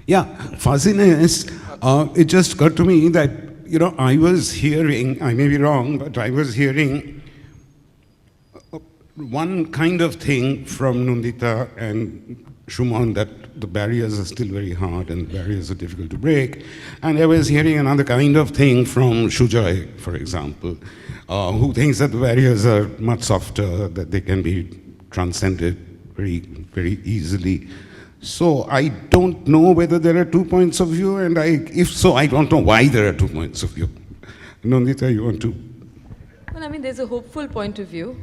Yeah, fuzziness. It just occurred to me that, I was hearing, I may be wrong, but I was hearing one kind of thing from Nandita and Shumon, that the barriers are still very hard and barriers are difficult to break. And I was hearing another kind of thing from Shujoy, for example, who thinks that the barriers are much softer, that they can be transcended very, very easily. So I don't know whether there are 2 points of view, and if so, I don't know why there are 2 points of view. Nandita, you want to? Well, I mean, there's a hopeful point of view,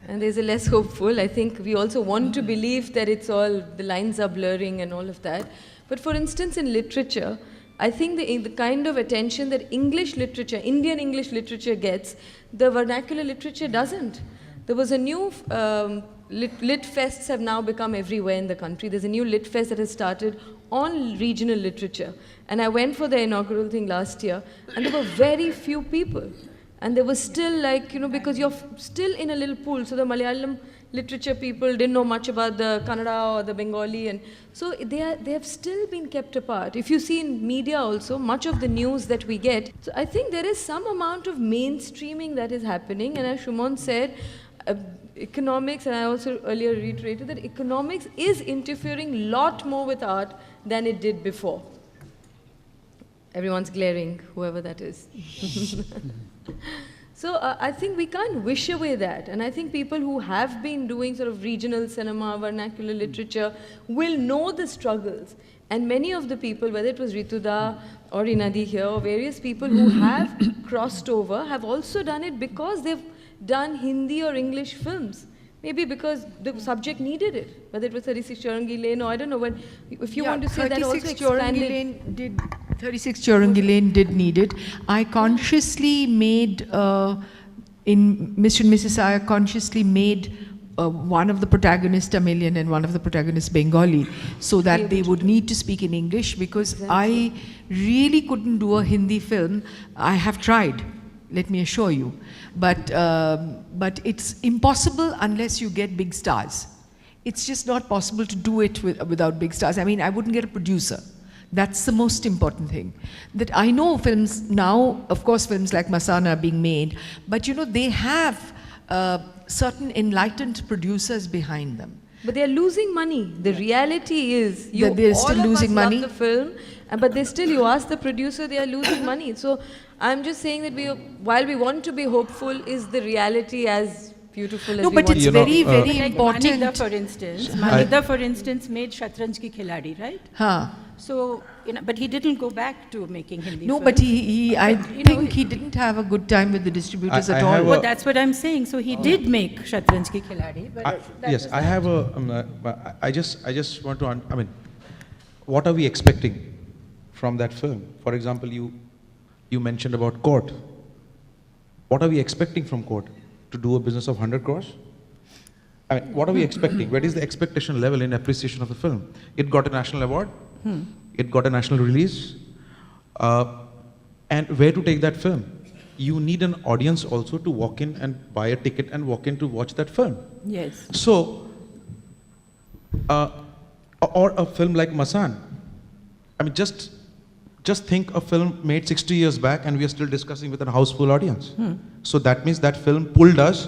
and there's a less hopeful. I think we also want to believe that it's all, the lines are blurring and all of that. But for instance, in literature, I think the kind of attention that English literature, Indian English literature gets, the vernacular literature doesn't. There was a new, lit fests have now become everywhere in the country. There's a new lit fest that has started on regional literature. And I went for the inaugural thing last year, and there were very few people. And there was still because you're still in a little pool. So the Malayalam literature people didn't know much about the Kannada or the Bengali. And so they have still been kept apart. If you see in media also, much of the news that we get. So I think there is some amount of mainstreaming that is happening. And as Shumon said, economics, and I also earlier reiterated that economics is interfering a lot more with art than it did before. Everyone's glaring, whoever that is. So I think we can't wish away that. And I think people who have been doing sort of regional cinema, vernacular literature, will know the struggles. And many of the people, whether it was Rituda or Inadi here, or various people who have crossed over, have also done it because they've done Hindi or English films. Maybe because the subject needed it, whether it was 36 Chaurangi Lane, or I don't know, but if you want to say that also expanded. 36 Chaurangi Lane did need it. I consciously made, in Mr. and Mrs. I consciously made one of the protagonists Tamilian and one of the protagonists Bengali, so that they would need to speak in English, because I really couldn't do a Hindi film. I have tried, let me assure you. But it's impossible unless you get big stars. It's just not possible to do it without big stars. I mean, I wouldn't get a producer. That's the most important thing. That I know films now, of course, films like Masana are being made, but they have certain enlightened producers behind them. But they're losing money. The reality is, that they're still losing money. Love the film, but you ask the producer, they are losing money. So I'm just saying that while we want to be hopeful, is the reality as beautiful as we want? No, but it's very, very like important. Manigda, for instance, made Shatranj Ki Khiladi, right? Huh. So, but he didn't go back to making Hindi No, films. but I think he didn't have a good time with the distributors at all. Well, that's what I'm saying. So he did make Shatranj Ki Khiladi. But yes, I have I just want to, I mean, what are we expecting from that film? For example, you mentioned about Court. What are we expecting from Court? To do a business of 100 crores? I mean, what are we expecting? Where is the expectation level in appreciation of the film? It got a national award. It got a national release. And where to take that film? You need an audience also to walk in and buy a ticket and walk in to watch that film. yes. So, or a film like Masan. I mean, just think a film made 60 years back and we are still discussing with a house full audience. So that means that film pulled us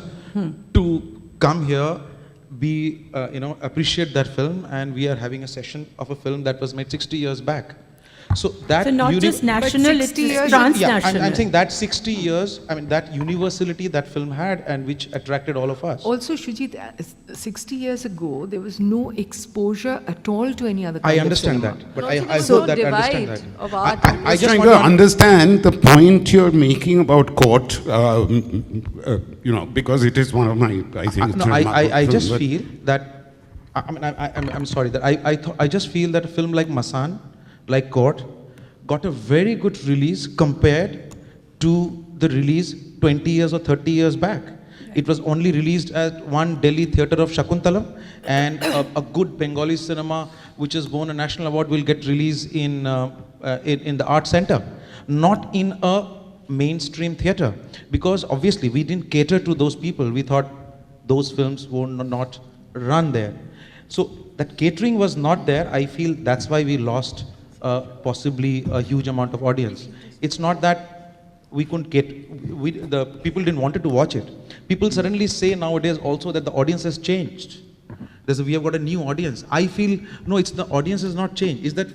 to come here, appreciate that film, and we are having a session of a film that was made 60 years back. So that not just national, it's transnational. Yeah, I'm saying that 60 years, I mean, that universality that film had and which attracted all of us. Also, Shujit, 60 years ago, there was no exposure at all to any other kind I understand of cinema. that, but Also, I there's hope no that I divide understand that. of art. I just trying want to to understand the point you're making about Court, because it is one of my, I think, No, I just feel that, I'm sorry, that I just feel that a film like Masan, like Court, got a very good release compared to the release 20 years or 30 years back. It was only released at one Delhi theatre of Shakuntalam, and a good Bengali cinema which has won a national award will get released in the art center, not in a mainstream theatre, because obviously we didn't cater to those people. We thought those films would not run there. So that catering was not there. I feel that's why we lost possibly a huge amount of audience. It's not that we couldn't the people didn't want to watch it. People suddenly say nowadays also that the audience has changed. We have got a new audience. I feel, no, it's the audience has not changed. It's that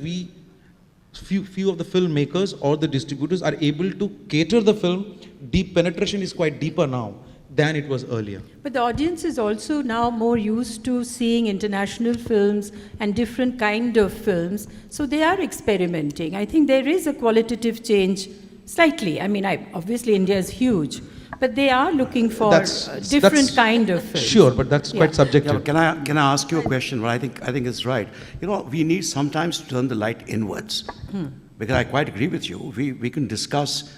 few of the filmmakers or the distributors are able to cater the film. Deep penetration is quite deeper now than it was earlier. But the audience is also now more used to seeing international films and different kind of films, so they are experimenting. I think there is a qualitative change, slightly. I mean, obviously India is huge, but they are looking for different kind of films. Sure, but that's quite subjective. Yeah, can I ask you a question? Well, I think it's right. You know, we need sometimes to turn the light inwards, because I quite agree with you. We can discuss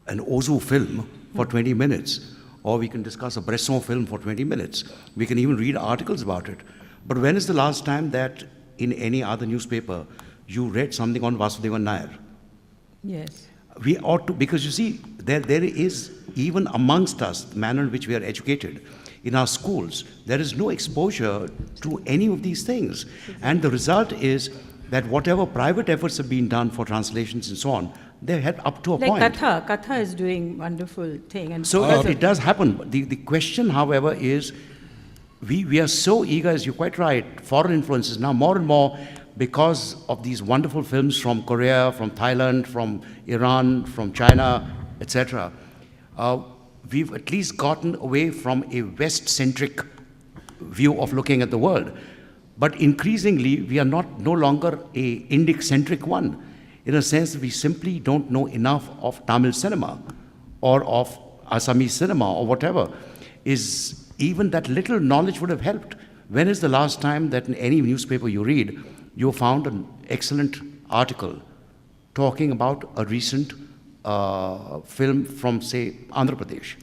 an Ozu film for 20 minutes, or we can discuss a Bresson film for 20 minutes. We can even read articles about it. But when is the last time that in any other newspaper you read something on Vasudevan Nair? Yes. We ought to, because you see, there is, even amongst us, the manner in which we are educated, in our schools, there is no exposure to any of these things. And the result is that whatever private efforts have been done for translations and so on, they're helped up to a point. Like Katha is doing wonderful thing. And So it does happen. The question, however, is we are so eager, as you're quite right, foreign influences now more and more, because of these wonderful films from Korea, from Thailand, from Iran, from China, etc. We've at least gotten away from a West-centric view of looking at the world. But increasingly, we are no longer a Indic-centric one. In a sense, we simply don't know enough of Tamil cinema or of Assamese cinema or whatever. Even that little knowledge would have helped. When is the last time that in any newspaper you read, you found an excellent article talking about a recent film from, say, Andhra Pradesh?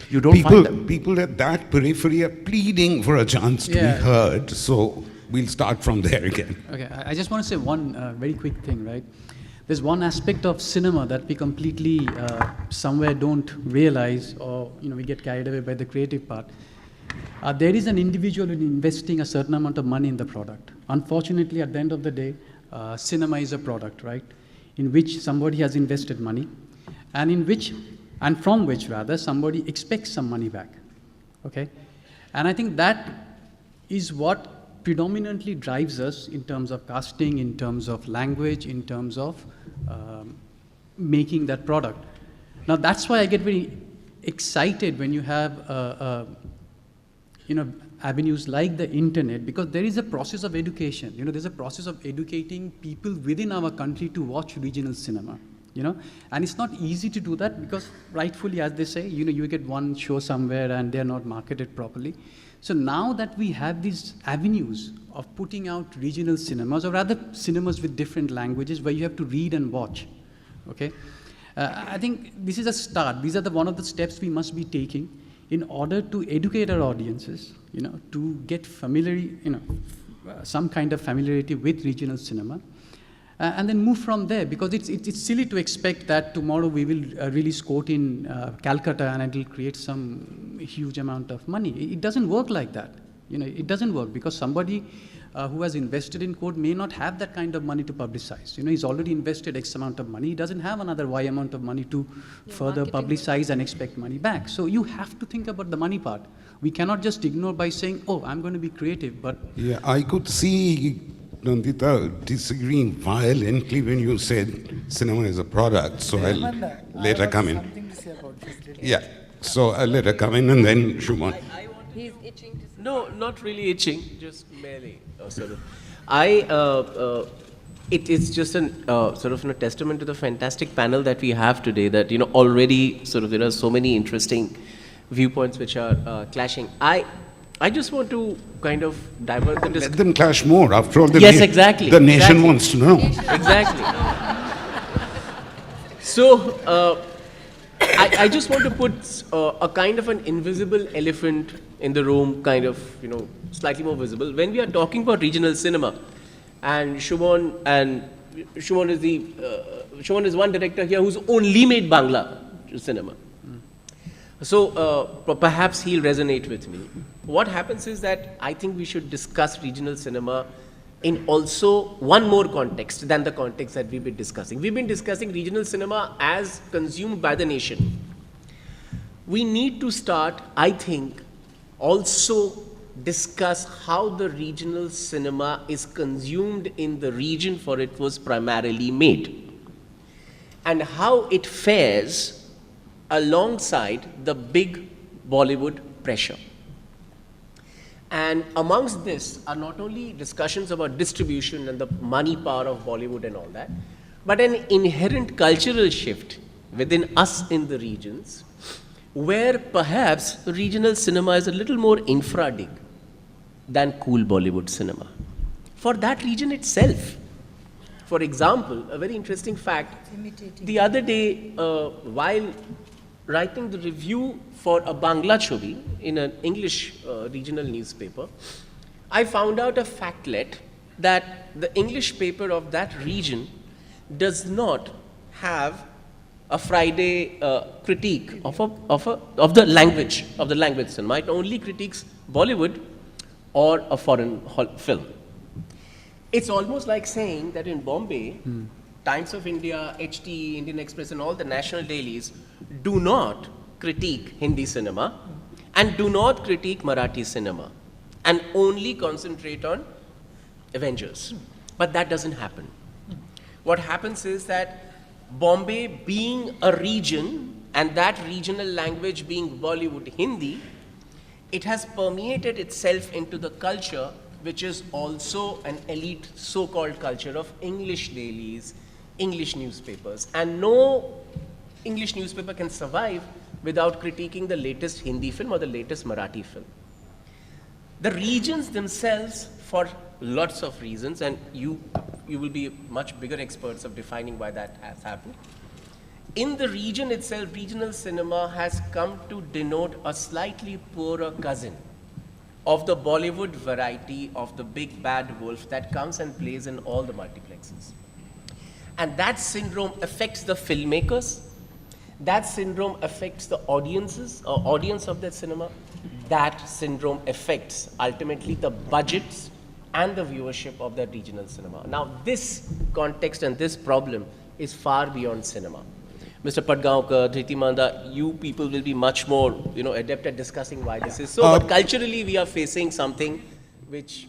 You don't find them. People at that periphery are pleading for a chance to be heard, so we'll start from there again. Okay, I just want to say one very quick thing, right? There's one aspect of cinema that we completely somewhere don't realize, or we get carried away by the creative part. There is an individual investing a certain amount of money in the product. Unfortunately, at the end of the day, cinema is a product, right? In which somebody has invested money, and from which somebody expects some money back, okay? And I think that is what predominantly drives us in terms of casting, in terms of language, in terms of making that product. Now that's why I get very excited when you have avenues like the internet, because there is a process of education. There's a process of educating people within our country to watch regional cinema. And it's not easy to do that because rightfully, as they say, you get one show somewhere and they're not marketed properly. So now that we have these avenues of putting out regional cinemas, or rather cinemas with different languages where you have to read and watch, okay? I think this is a start. These are one of the steps we must be taking in order to educate our audiences, to get some kind of familiarity with regional cinema. And then move from there, because it's silly to expect that tomorrow we will release Court in Calcutta and it will create some huge amount of money. It doesn't work like that. It doesn't work because somebody who has invested in Court may not have that kind of money to publicize. He's already invested X amount of money. He doesn't have another Y amount of money to further publicize and expect money back. So you have to think about the money part. We cannot just ignore by saying, oh, I'm going to be creative, but... Yeah, I could see Nandita disagreeing violently when you said cinema is a product, so I'll let her come in. Yeah, so I'll let her come in and then Shuman. He's itching to say. No, not really itching, just merely sort of. It is just an sort of a testament to the fantastic panel that we have today. That already sort of there are so many interesting viewpoints which are clashing. I just want to kind of divert the Let discussion. them clash more. After all, the Exactly. The nation wants to know. Exactly. So, I just want to put a kind of an invisible elephant in the room, kind of, slightly more visible. When we are talking about regional cinema, and Shuman is one director here who's only made Bangla cinema. So perhaps he'll resonate with me. What happens is that I think we should discuss regional cinema in also one more context than the context that we've been discussing. We've been discussing regional cinema as consumed by the nation. We need to start, I think, also discuss how the regional cinema is consumed in the region for it was primarily made, and how it fares alongside the big Bollywood pressure. And amongst this are not only discussions about distribution and the money power of Bollywood and all that, but an inherent cultural shift within us in the regions, where perhaps regional cinema is a little more infra-dig than cool Bollywood cinema. For that region itself. For example, a very interesting fact, the other day, while writing the review for a Bangla Chobi in an English regional newspaper, I found out a factlet that the English paper of that region does not have a Friday critique of the language cinema. It only critiques Bollywood or a foreign film. It's almost like saying that in Bombay, Times of India, HT, Indian Express, and all the national dailies do not critique Hindi cinema and do not critique Marathi cinema and only concentrate on Avengers. But that doesn't happen. What happens is that Bombay being a region and that regional language being Bollywood Hindi, it has permeated itself into the culture, which is also an elite so-called culture of English dailies, English newspapers. And no English newspaper can survive without critiquing the latest Hindi film or the latest Marathi film. The regions themselves, for lots of reasons, and you will be much bigger experts of defining why that has happened. In the region itself, regional cinema has come to denote a slightly poorer cousin of the Bollywood variety of the big bad wolf that comes and plays in all the multiplexes. And that syndrome affects the filmmakers, that syndrome affects the audiences or audience of that cinema, that syndrome affects ultimately the budgets and the viewership of that regional cinema. Now this context and this problem is far beyond cinema. Mr. Padgaonkar, Dhriti Manda, you people will be much more, adept at discussing why this is so. But culturally, we are facing something which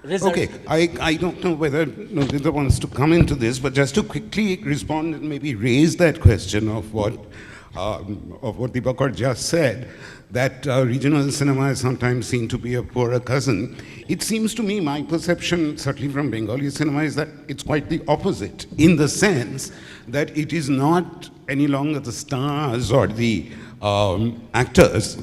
results. Okay, I don't know whether Nandita wants to come into this, but just to quickly respond and maybe raise that question of what Dibakar just said, that regional cinema is sometimes seen to be a poorer cousin. It seems to me, my perception, certainly from Bengali cinema, is that it's quite the opposite, in the sense that it is not any longer the stars or the actors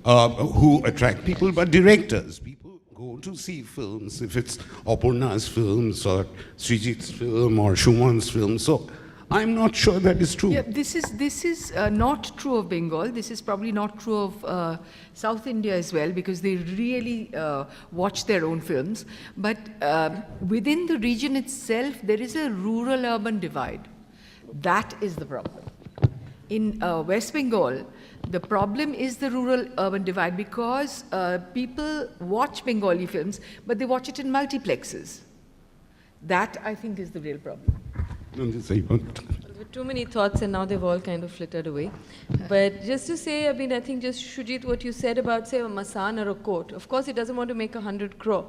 who attract people, but directors. People go to see films, if it's Apurna's films or Srijit's film or Shuman's film. So I'm not sure that is true. Yeah, this is not true of Bengal. This is probably not true of South India as well, because they really watch their own films. But within the region itself, there is a rural-urban divide. That is the problem. In West Bengal, the problem is the rural-urban divide, because people watch Bengali films, but they watch it in multiplexes. That, I think, is the real problem. Nandita, you want to- There were too many thoughts and now they've all kind of flittered away. But just to say, I think just Shujit, what you said about, say, a Masan or a Court, of course, it doesn't want to make 100 crore.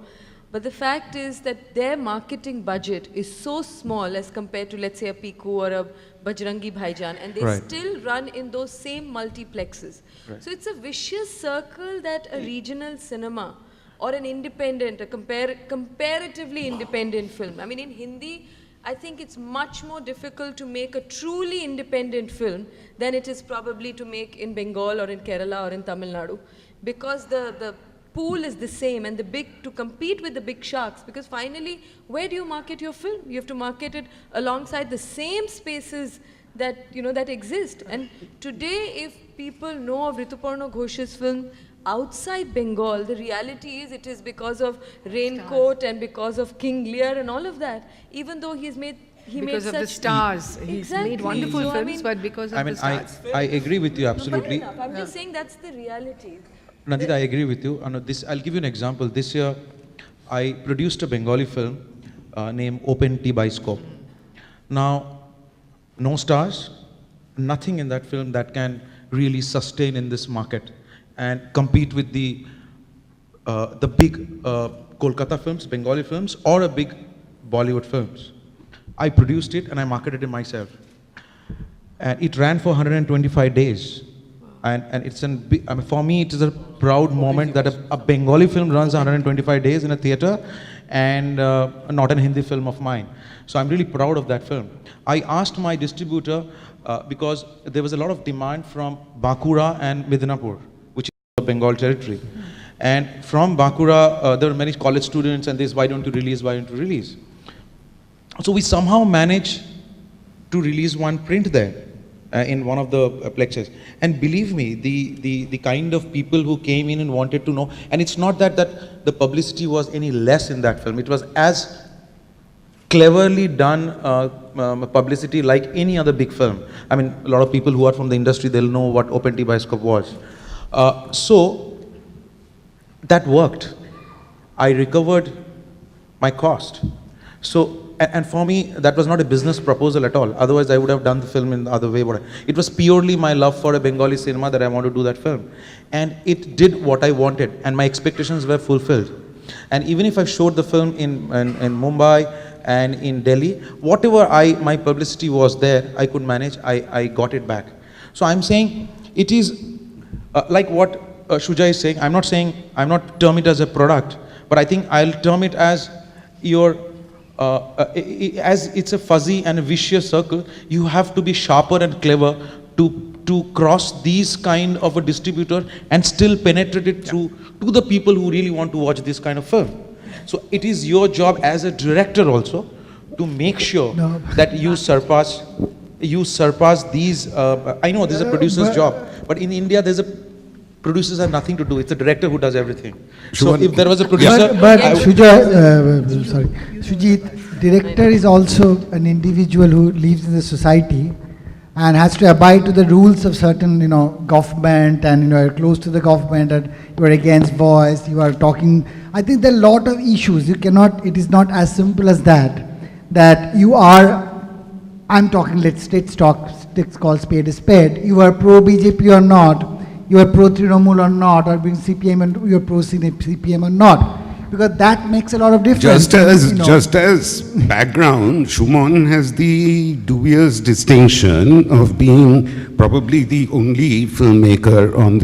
But the fact is that their marketing budget is so small as compared to, let's say, a Piku or a Bajrangi Bhaijaan, and they still run in those same multiplexes. So it's a vicious circle that a regional cinema or an independent, a comparatively independent film. I mean, in Hindi, I think it's much more difficult to make a truly independent film than it is probably to make in Bengal or in Kerala or in Tamil Nadu, because the pool is the same, and to compete with the big sharks, because finally, where do you market your film? You have to market it alongside the same spaces that exist. And today, if people know of Rituparna Ghosh's film outside Bengal, the reality is it is because of Raincoat and because of King Lear and all of that, even though he made Because of the such stars. He's Exactly. made wonderful So, I films, mean- but because of the stars. I agree with you No, absolutely. fair enough. I'm just saying that's the reality. Nandita, I agree with you. I'll give you an example. This year, I produced a Bengali film named Open T Biscope. Now, no stars, nothing in that film that can really sustain in this market and compete with the big Kolkata films, Bengali films, or a big Bollywood films. I produced it and I marketed it myself. And it ran for 125 days. And it's for me, it is a proud moment that a Bengali film runs 125 days in a theater and not a Hindi film of mine. So I'm really proud of that film. I asked my distributor because there was a lot of demand from Bankura and Midnapur, which is the Bengal territory. And from Bankura, there were many college students and this, why don't you release, why don't you release? So we somehow managed to release one print there in one of the plexes. And believe me, the kind of people who came in and wanted to know, and it's not that the publicity was any less in that film, it was as cleverly done publicity like any other big film. I mean, a lot of people who are from the industry, they'll know what Open T Biscope was. So that worked. I recovered my cost. So, and for me, that was not a business proposal at all. Otherwise, I would have done the film in the other way. But it was purely my love for a Bengali cinema that I wanted to do that film. And it did what I wanted, and my expectations were fulfilled. And even if I showed the film in Mumbai and in Delhi, whatever my publicity was there, I could manage, I got it back. So I'm saying, it is like what Shuja is saying. I'm not term it as a product, but I think I'll term it as as it's a fuzzy and a vicious circle. You have to be sharper and clever to cross these kind of a distributor and still penetrate it through to the people who really want to watch this kind of film. So it is your job as a director also to make sure that you surpass these. I know this is a producer's job, but in India producers have nothing to do. It's the director who does everything. So if there was a producer, but Sujit, director is also an individual who lives in the society and has to abide to the rules of certain, government, and you're close to the government and you're against voice. You are talking. I think there are a lot of issues. You cannot. It is not as simple as that. That you are. I'm talking. Let's call spade a spade. You are pro BJP or not. You are pro Trinamool or not, or being CPM and you are pro CPM or not, because that makes a lot of difference. Just as background, Shumon has the dubious distinction of being probably the only filmmaker on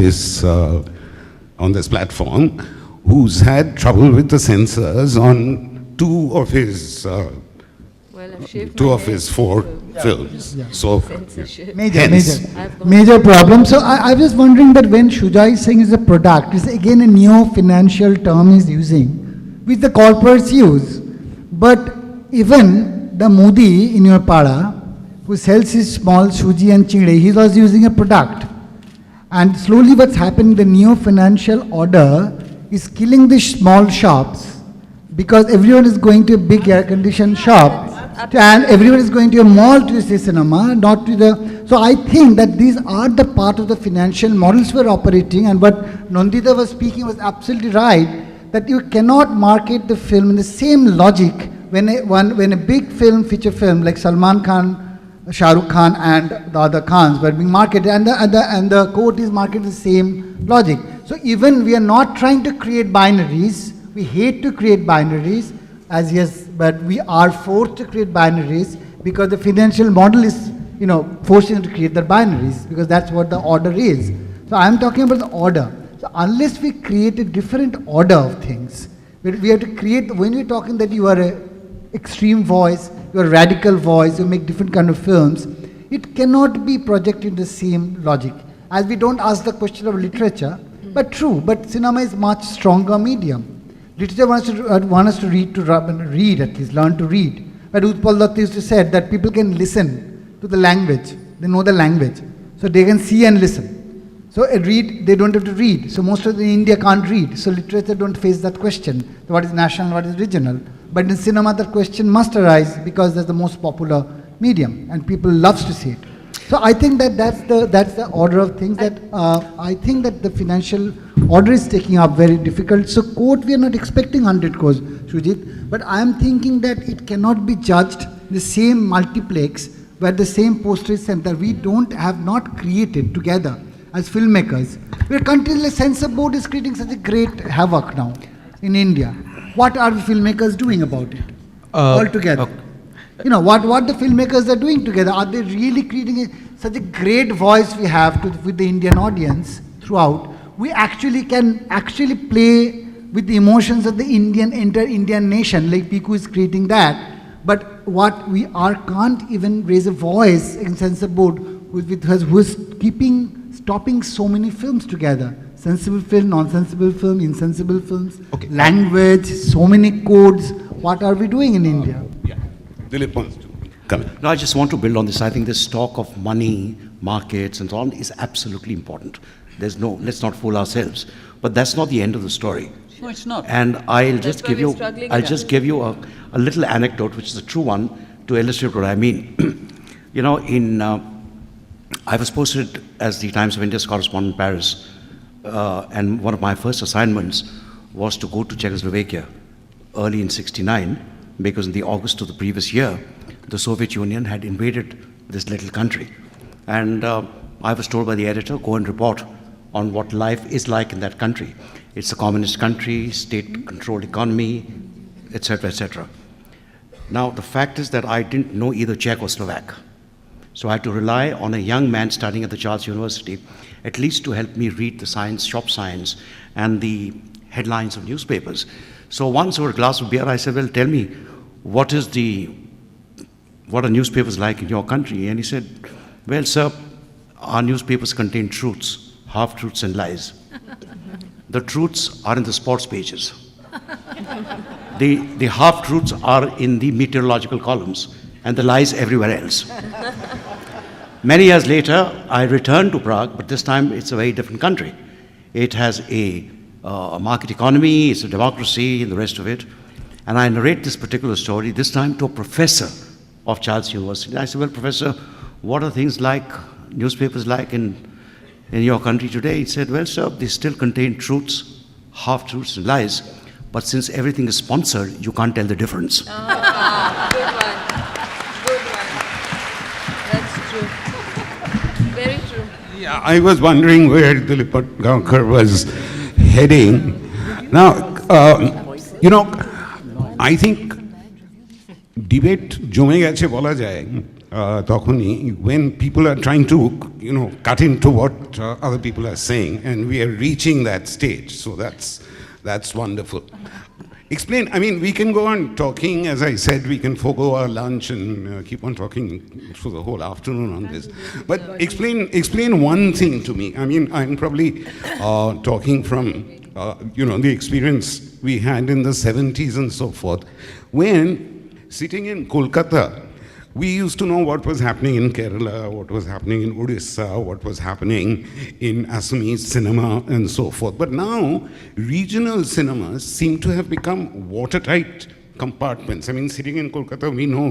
this platform who's had trouble with the censors on two of his four films. Yeah. So, major problem. So I was wondering that when Shuja is saying is a product, is again a neo-financial term he's using, which the corporates use. But even the Modi in your Pada, who sells his small suji and chide, he's also using a product. And slowly what's happening, the neo-financial order is killing the small shops, because everyone is going to a big air-conditioned shop, and everyone is going to a mall to see cinema, not to the... So I think that these are the part of the financial models we're operating, and what Nandita was speaking was absolutely right, that you cannot market the film in the same logic when a big film, feature film, like Salman Khan, Shah Rukh Khan and the other Khans were being marketed, and the court is marketed the same logic. So even we are not trying to create binaries, we hate to create binaries, but we are forced to create binaries because the financial model is, forcing to create the binaries, because that's what the order is. So I'm talking about the order. So unless we create a different order of things, we have to create, when you're talking that you are an extreme voice, you are a radical voice, you make different kind of films, it cannot be projected in the same logic. As we don't ask the question of literature, but true, but cinema is much stronger medium. Literature wants us to read at least, learn to read. But Utpal Datta used to say that people can listen to the language. They know the language. So they can see and listen. So they don't have to read. So most of the India can't read. So literature don't face that question. What is national, what is regional? But in cinema, that question must arise because that's the most popular medium and people loves to see it. So I think that's the order of things that I think that the financial order is taking up very difficult. So court, we are not expecting 100 crores. Sujit, but I am thinking that it cannot be judged the same multiplex where the same postage center we have not created together as filmmakers. Where countries like Censor Board is creating such a great havoc now in India. What are the filmmakers doing about it altogether? You know, what the filmmakers are doing together, are they really creating such a great voice we have with the Indian audience throughout? We actually can play with the emotions of the Indian nation, like Piku is creating that. But what we can't even raise a voice in Censor Board who is stopping so many films together. Sensible film, non-sensible film, insensible films, language, so many codes. What are we doing in India? Yeah. Dilip wants to come in. No, I just want to build on this. I think this talk of money, markets, and so on is absolutely important. Let's not fool ourselves. But that's not the end of the story. No, it's not. And I'll just why give we're you, struggling I'll with just that. give you a little anecdote, which is a true one, to illustrate what I mean. You know, I was posted as the Times of India's correspondent in Paris, and one of my first assignments was to go to Czechoslovakia early in '69, because in the August of the previous year, the Soviet Union had invaded this little country. And I was told by the editor, go and report on what life is like in that country. It's a communist country, state-controlled economy, etc., etc. Now, the fact is that I didn't know either Czech or Slovak. So I had to rely on a young man studying at the Charles University, at least to help me read the science, shop science, and the headlines of newspapers. So once over a glass of beer, I said, well, tell me, what are newspapers like in your country? And he said, well, sir, our newspapers contain truths, half-truths and lies. The truths are in the sports pages. The half-truths are in the meteorological columns, and the lies everywhere else. Many years later, I returned to Prague, but this time it's a very different country. It has a market economy, it's a democracy, and the rest of it. And I narrate this particular story, this time to a professor of Charles University. I said, well, professor, what are things like, newspapers like in your country today? He said, well, sir, they still contain truths, half-truths and lies, but since everything is sponsored, you can't tell the difference. Good one. Good one. That's true. Very true. Yeah, I was wondering where Dilip Gaonkar was heading. Now, I think debate জমে গেছে বলা যায় তখনই when people are trying to cut into what other people are saying, and we are reaching that stage, so that's wonderful. Explain, I mean, we can go on talking, as I said, we can forego our lunch and keep on talking for the whole afternoon on this. But explain one thing to me. I mean, I'm probably talking from, the experience we had in the 70s and so forth, when sitting in Kolkata, we used to know what was happening in Kerala, what was happening in Odisha, what was happening in Assamese cinema and so forth. But now, regional cinemas seem to have become watertight compartments. I mean, sitting in Kolkata, we know,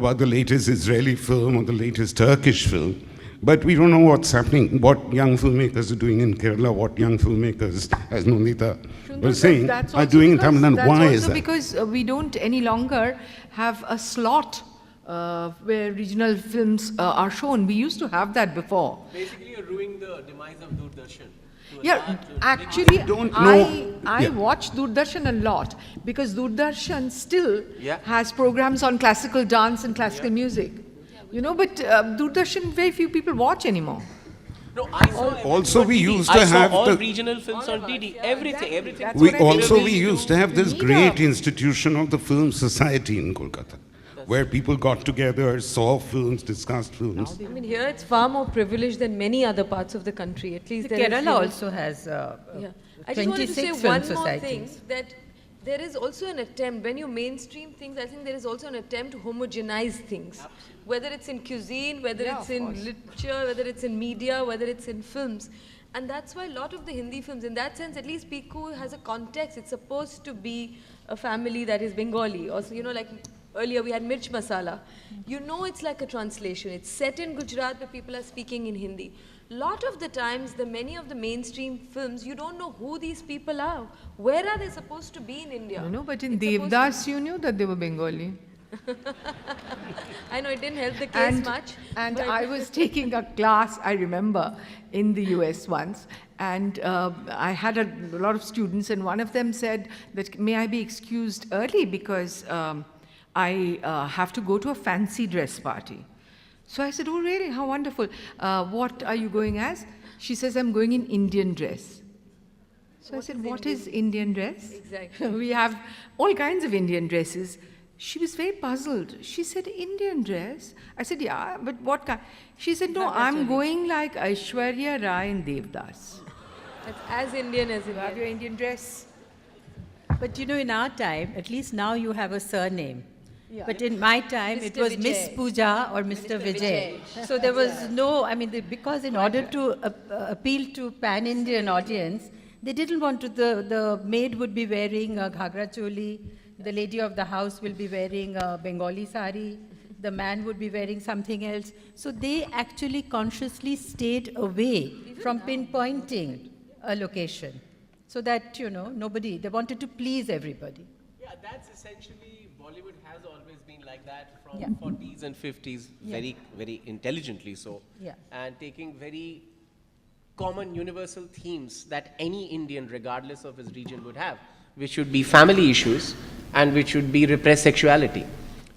about the latest Israeli film or the latest Turkish film. But we don't know what's happening, what young filmmakers are doing in Kerala, what young filmmakers, as Nandita was saying, are doing in Tamil Nadu. Why is that? Because we don't any longer have a slot where regional films are shown. We used to have that before. Basically, you're ruining the demise of Doordarshan. Yeah, actually, don't know. I watch Doordarshan a lot because Doordarshan still Yeah. has programs on classical dance and classical music. But Doordarshan, very few people watch anymore. No, I saw Also, we used to I saw have all the- regional films on DD. Everything. That's We what I also mean. we used to have this great institution of the film society in Kolkata, where people got together, saw films, discussed films. I mean, here it's far more privileged than many other parts of the country. At least there is, Kerala also has Yeah. I just wanted to say 26 film one more thing, societies. that there is also an attempt, when you mainstream things, I think there is also an attempt to homogenize things. Whether it's in cuisine, whether Yeah, it's of in course. literature, whether it's in media, whether it's in films. And that's why a lot of the Hindi films, in that sense, at least Piku has a context. It's supposed to be a family that is Bengali, or, like earlier we had Mirch Masala. You know it's like a translation. It's set in Gujarat, but people are speaking in Hindi. Lot of the times, many of the mainstream films, you don't know who these people are. Where are they supposed to be in India? No, but in It's supposed Devdas, you knew that they were Bengali. I know it didn't help the case much. And but- I was taking a class, I remember, in the US once, and I had a lot of students, and one of them said that, may I be excused early because I have to go to a fancy dress party. So I said, oh really, how wonderful. What are you going as? She says, I'm going in Indian dress. So I said, what is Indian dress? Exactly. We have all kinds of Indian dresses. She was very puzzled. She said, Indian dress? I said, yeah, but what kind? She said, no, I'm going like Aishwarya Rai in Devdas. That's as Indian as You have Indian. your Indian dress? But you know, in our time, at least now you have a surname. Yeah. But in my time, it Mr. was Miss Vijay. Pooja or Mr. Vijay. So there was no, I mean, because in order to appeal to pan-Indian audience, they didn't want to, the maid would be wearing a ghagra choli, the lady of the house will be wearing a Bengali sari, the man would be wearing something else. So they actually consciously stayed away from pinpointing a location. So that, you know, nobody, they wanted to please everybody. Yeah, that's essentially Bollywood has always been like that from Yeah. 40s and 50s, very, very intelligently so. Yeah. And taking very common universal themes that any Indian, regardless of his region, would have, which should be family issues and which should be repressed sexuality.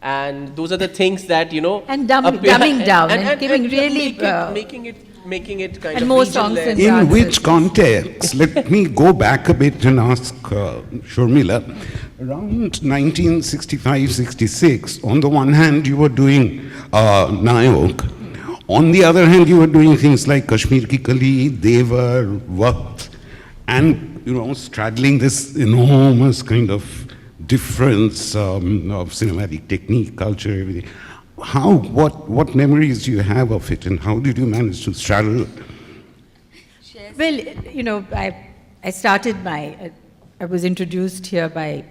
And those are the things that, you know... And dumbing down and giving really, making it kind and of more songs region-led. and In dances. which context, let me go back a bit and ask Shurmila. Around 1965-66, on the one hand, you were doing Nayok. On the other hand, you were doing things like Kashmir Ki Kali, Devar, Waqt, and, you know, straddling this enormous kind of difference of cinematic technique, culture, everything. What memories do you have of it, and how did you manage to straddle? Well, you know, I started I was introduced here by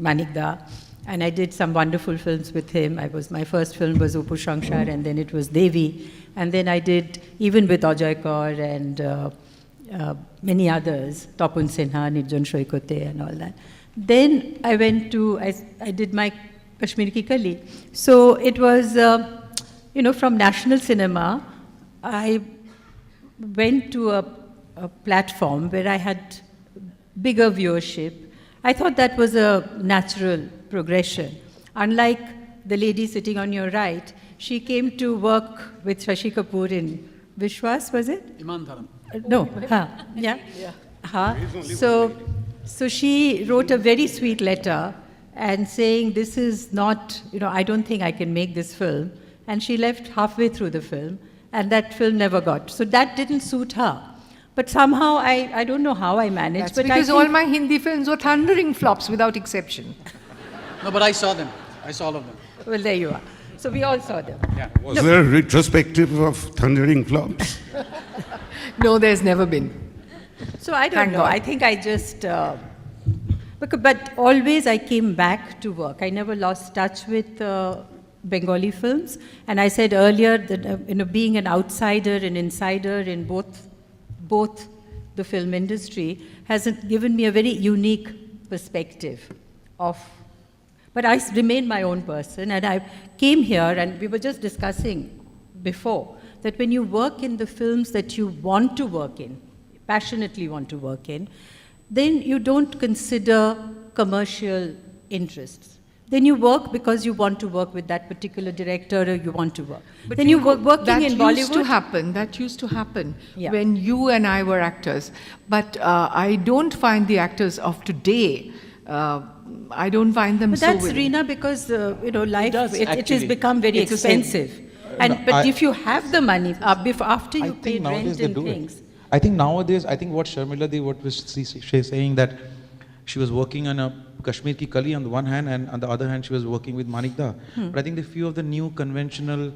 Manikda, and I did some wonderful films with him. My first film was Upu Shankshar, and then it was Devi, and then I did, even with Ajoy Kaur and many others, Topun Sinha, Nirjan Shoikote and all that. Then I went to, I did my Kashmir Ki Kali. So it was, you know, from National Cinema, I went to a platform where I had bigger viewership. I thought that was a natural progression. Unlike the lady sitting on your right, she came to work with Shashi Kapoor in Vishwas, was it? Iman Dharam. No, yeah. So she wrote a very sweet letter and saying, this is not, you know, I don't think I can make this film. And she left halfway through the film, and that film never got. So that didn't suit her. But somehow, I don't know how I managed. That's but because I all think, my Hindi films were thundering flops without exception. No, but I saw them. I saw all of them. well, there you are. So we all saw them. Yeah. Was there a retrospective of thundering flops? No, there's never been. So I don't Thank know. God. I think I just, but always I came back to work. I never lost touch with Bengali films. And I said earlier that, you know, being an outsider and insider in both the film industry has given me a very unique perspective of, but I remain my own person. And I came here, and we were just discussing before, that when you work in the films that you want to work in, passionately want to work in, then you don't consider commercial interests. Then you work because you want to work with that particular director, or you want to work. But then you work working in Bollywood. That used to happen Yeah. when you and I were actors. But I don't find the actors of today, I don't find them But so that's, willing. Reena, because you know, life does, it has actually. become very It's the same. expensive. No, But I- if you have the money, after I you think pay nowadays rent they and do things. it. I think nowadays, I think what Sharmila Di, what was she saying, that she was working on a Kashmir Ki Kali on the one hand, and on the other hand she was working with Manikda. But I think the few of the new conventional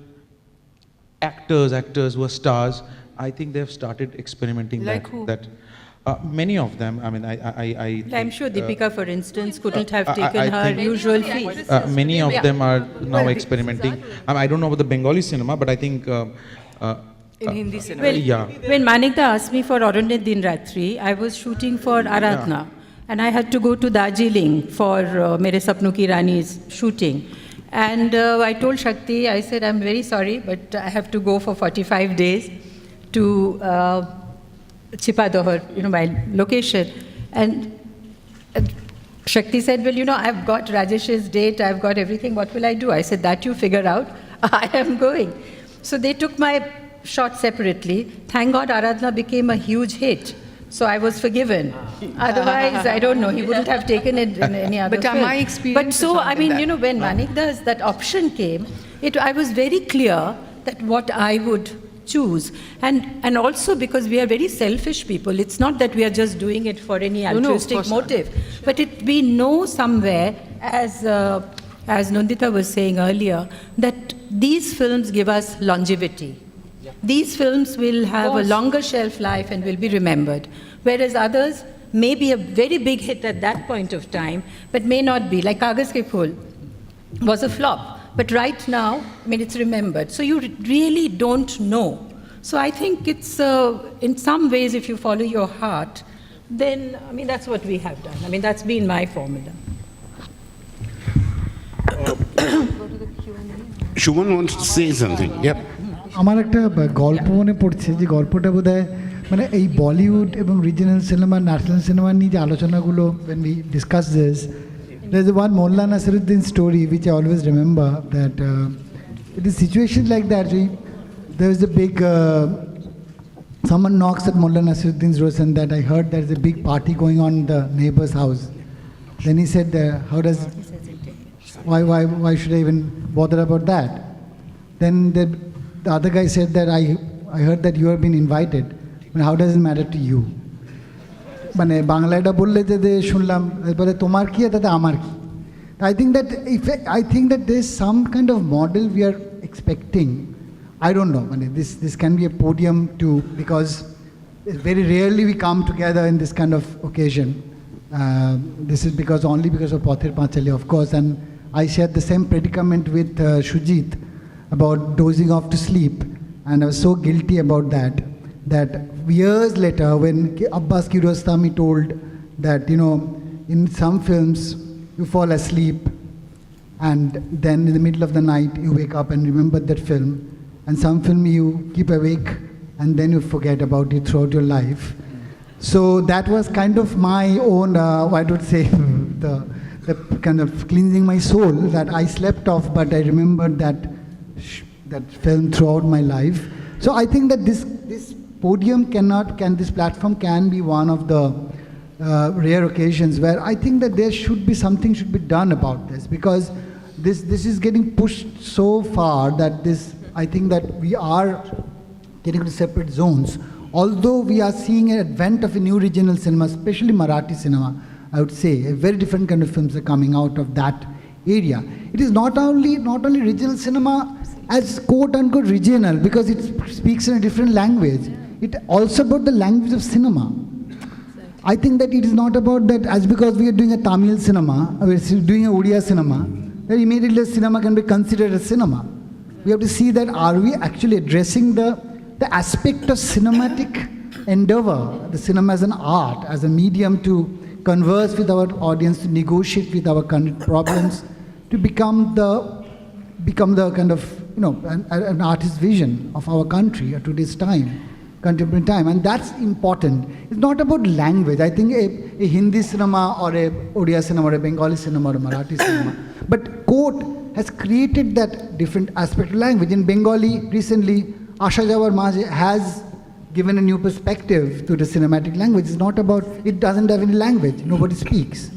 actors who are stars, I think they've started experimenting Like that. who? That Many of them. I mean, I I'm think, sure Deepika, for instance, couldn't have I taken her think- usual fee. many of them are now experimenting. I don't know about the Bengali cinema, but I think. In Hindi cinema. Well, Yeah. when Manikda asked me for Arunit Din Ratri, I was shooting for Aradhna. And I had to go to Darjeeling for Mere Sapno Ki Rani's shooting. And I told Shakti, I said, I'm very sorry, but I have to go for 45 days to Chipadohar, my location. And Shakti said, well, I've got Rajesh's date, I've got everything, what will I do? I said, that you figure out, I am going. So they took my shot separately. Thank God Aradhna became a huge hit. So I was forgiven. Otherwise, I don't know, he wouldn't have taken it in any other But film. my experience But so, is not I in mean, that. when Manikda's that option came, I was very clear that what I would choose. And also because we are very selfish people. It's not that we are just doing it for any No, of altruistic course not. motive. But we know somewhere, as Nandita was saying earlier, that these films give us longevity. These films will have a longer shelf life and will be remembered, whereas others may be a very big hit at that point of time, but may not be. Like Kagaz Ke Phool was a flop, but right now, it's remembered. So you really don't know. So I think it's, in some ways, if you follow your heart, then, that's what we have done. That's been my formula. Shuman wants to say something. Yep. আমার একটা গল্প মনে পড়ছে যে গল্পটা বোধহয় মানে এই বলিউড এবং রিজিনাল সিনেমা ন্যাশনাল সিনেমা নিয়ে যে আলোচনাগুলো when we discuss this, there's one Molla Nasiruddin story which I always remember, that it is situations like that. There was a big someone knocks at Molla Nasiruddin's door and that I heard there's a big party going on in the neighbor's house. Then he said, why should I even bother about that? Then the other guy said that I heard that you have been invited. But how does it matter to you? মানে বাংলাটা বললে যে শুনলাম এরপরে তোমার কি তাতে আমার কি? I think that there's some kind of model we are expecting. I don't know. This can be a podium too, because very rarely we come together in this kind of occasion. This is only because of Pathir Panchali, of course, and I shared the same predicament with Shujit about dozing off to sleep, and I was so guilty about that years later when Abbas Kiarostami told that, in some films you fall asleep and then in the middle of the night you wake up and remember that film, and some film you keep awake and then you forget about it throughout your life. So that was kind of my own, I would say, the kind of cleansing my soul, that I slept off, but I remembered that film throughout my life. So I think that this podium this platform can be one of the rare occasions where I think that there should be done about this, because this is getting pushed so far that I think that we are getting into separate zones. Although we are seeing an advent of a new regional cinema, especially Marathi cinema, I would say, a very different kind of films are coming out of that area. It is not only regional cinema as quote-unquote regional, because it speaks in a different language. It also about the language of cinema. I think that it is not about that as because we are doing a Tamil cinema, or we are doing a Odia cinema, that immediately cinema can be considered a cinema. We have to see that are we actually addressing the aspect of cinematic endeavor, the cinema as an art, as a medium to converse with our audience, to negotiate with our current problems, to become the kind of, an artist's vision of our country at today's time, contemporary time, and that's important. It's not about language. I think a Hindi cinema or a Odia cinema or a Bengali cinema or a Marathi cinema, but court has created that different aspect of language. In Bengali, recently, Asha Jawar Maje has given a new perspective to the cinematic language. It's not about, it doesn't have any language. Nobody speaks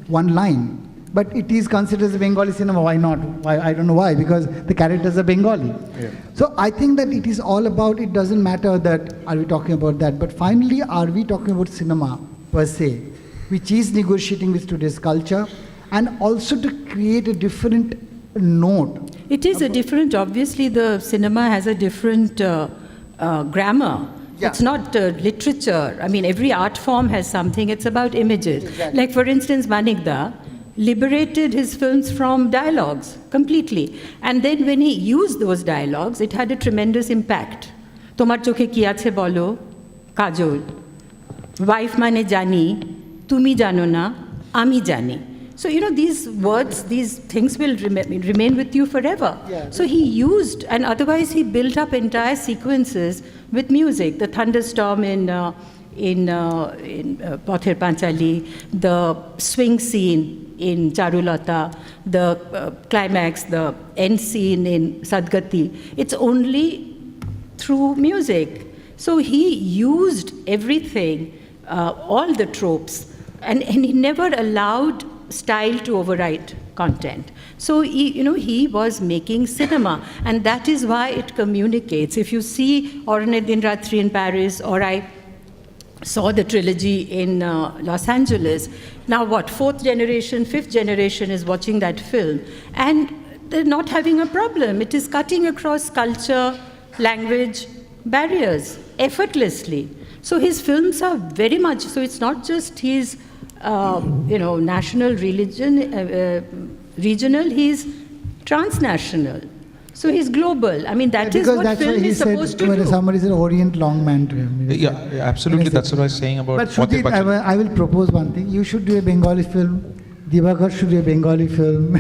one line. But it is considered as a Bengali cinema. Why not? Why? I don't know why. Because the characters are Bengali. Yeah. So I think that it is all about, it doesn't matter that are we talking about that. But finally, are we talking about cinema per se, which is negotiating with today's culture, and also to create a different note. It is a different, obviously the cinema has a different grammar. Yeah. It's not literature. I mean, every art form has something. It's about images. Exactly. Like, for instance, Manikda liberated his films from dialogues completely. And then when he used those dialogues, it had a tremendous impact. Tomar chokhe ki ache bolo, Kajol. Wife mane jani, tumi jano na, ami jani. So, these words, these things will remain with you forever. Yeah. So he used, and otherwise he built up entire sequences with music. The thunderstorm in Pather Panchali, the swing scene in Charulata, the climax, the end scene in Sadgati. It's only through music. So he used everything, all the tropes, and he never allowed style to override content. So he was making cinema, and that is why it communicates. If you see Aurane Din Ratri in Paris, or I saw the trilogy in Los Angeles, now what, 4th generation, 5th generation is watching that film, and they're not having a problem. It is cutting across culture, language, barriers, effortlessly. So his films are very much, so it's not just his national regional, he's transnational. So he's global. I mean, that is because what that's film why he is said, supposed to when do. somebody said Orient long man to him. Yeah, absolutely. That's what I was saying about But Pather Sudhir, Panchali. I will propose one thing. You should do a Bengali film. Divakar should do a Bengali film.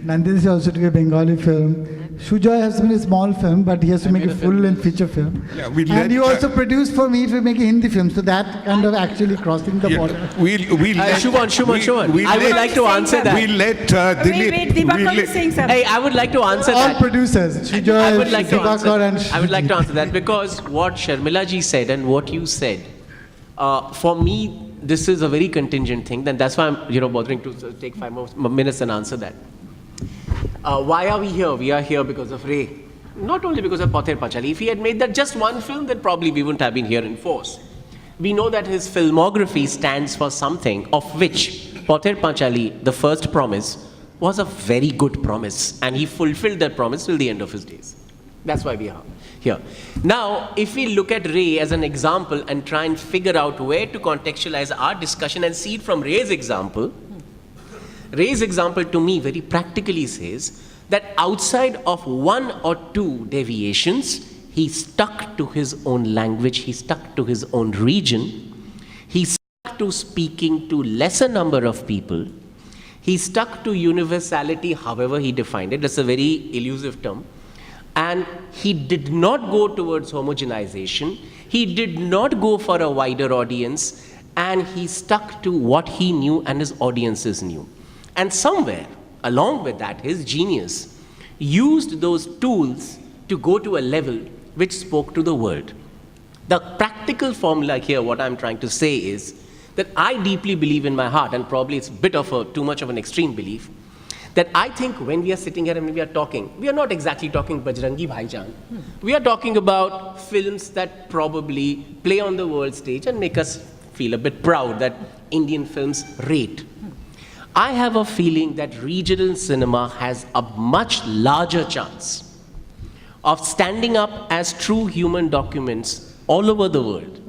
Nandini should also do a Bengali film. Shujoy has been a small film, but he has to make a full-length feature film. Yeah, we and let, you also produced for me to make a Hindi film. So that kind of actually crossing the border. We'll let, Shuman. I would like to answer that. We'll let Dilip. Wait, Divakar we'll is saying something. Hey, I would like to answer All that. producers, Shujoy, I would like to Divakar and answer. I would like to answer that because what Sharmila ji said and what you said, for me, this is a very contingent thing. Then that's why I'm, bothering to take 5 more minutes and answer that. Why are we here? We are here because of Ray. Not only because of Pather Panchali. If he had made that just one film, then probably we wouldn't have been here in force. We know that his filmography stands for something of which Pather Panchali, the first promise, was a very good promise. And he fulfilled that promise till the end of his days. That's why we are here. Now, if we look at Ray as an example and try and figure out where to contextualize our discussion and see it from Ray's example to me very practically says that outside of 1 or 2 deviations, he stuck to his own language, he stuck to his own region, he stuck to speaking to lesser number of people, he stuck to universality however he defined it. That's a very elusive term. And he did not go towards homogenization, he did not go for a wider audience, and he stuck to what he knew and his audiences knew. And somewhere along with that, his genius used those tools to go to a level which spoke to the world. The practical formula here, what I'm trying to say is that I deeply believe in my heart, and probably it's a bit of too much of an extreme belief, that I think when we are sitting here and when we are talking, we are not exactly talking Bajrangi Bhaijaan. We are talking about films that probably play on the world stage and make us feel a bit proud that Indian films rate. I have a feeling that regional cinema has a much larger chance of standing up as true human documents all over the world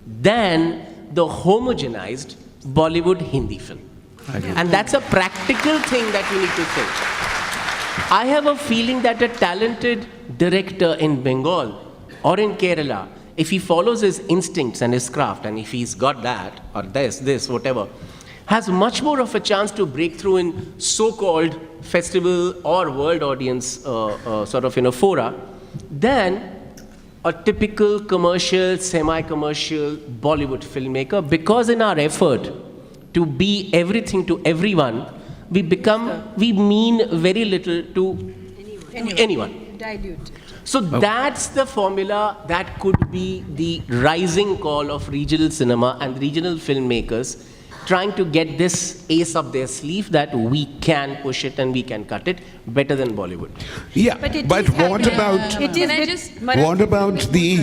than the homogenized Bollywood Hindi film. And that's a practical thing that we need to think. I have a feeling that a talented director in Bengal or in Kerala, if he follows his instincts and his craft, and if he's got that, or this, whatever, has much more of a chance to break through in so-called festival or world audience fora than a typical commercial, semi-commercial Bollywood filmmaker, because in our effort to be everything to everyone, we mean very little to anyone. Dilute. So that's the formula that could be the rising call of regional cinema and regional filmmakers trying to get this ace up their sleeve that we can push it and we can cut it better than Bollywood. Yeah, But it but is what happening. about It is Can I bit- just... what about the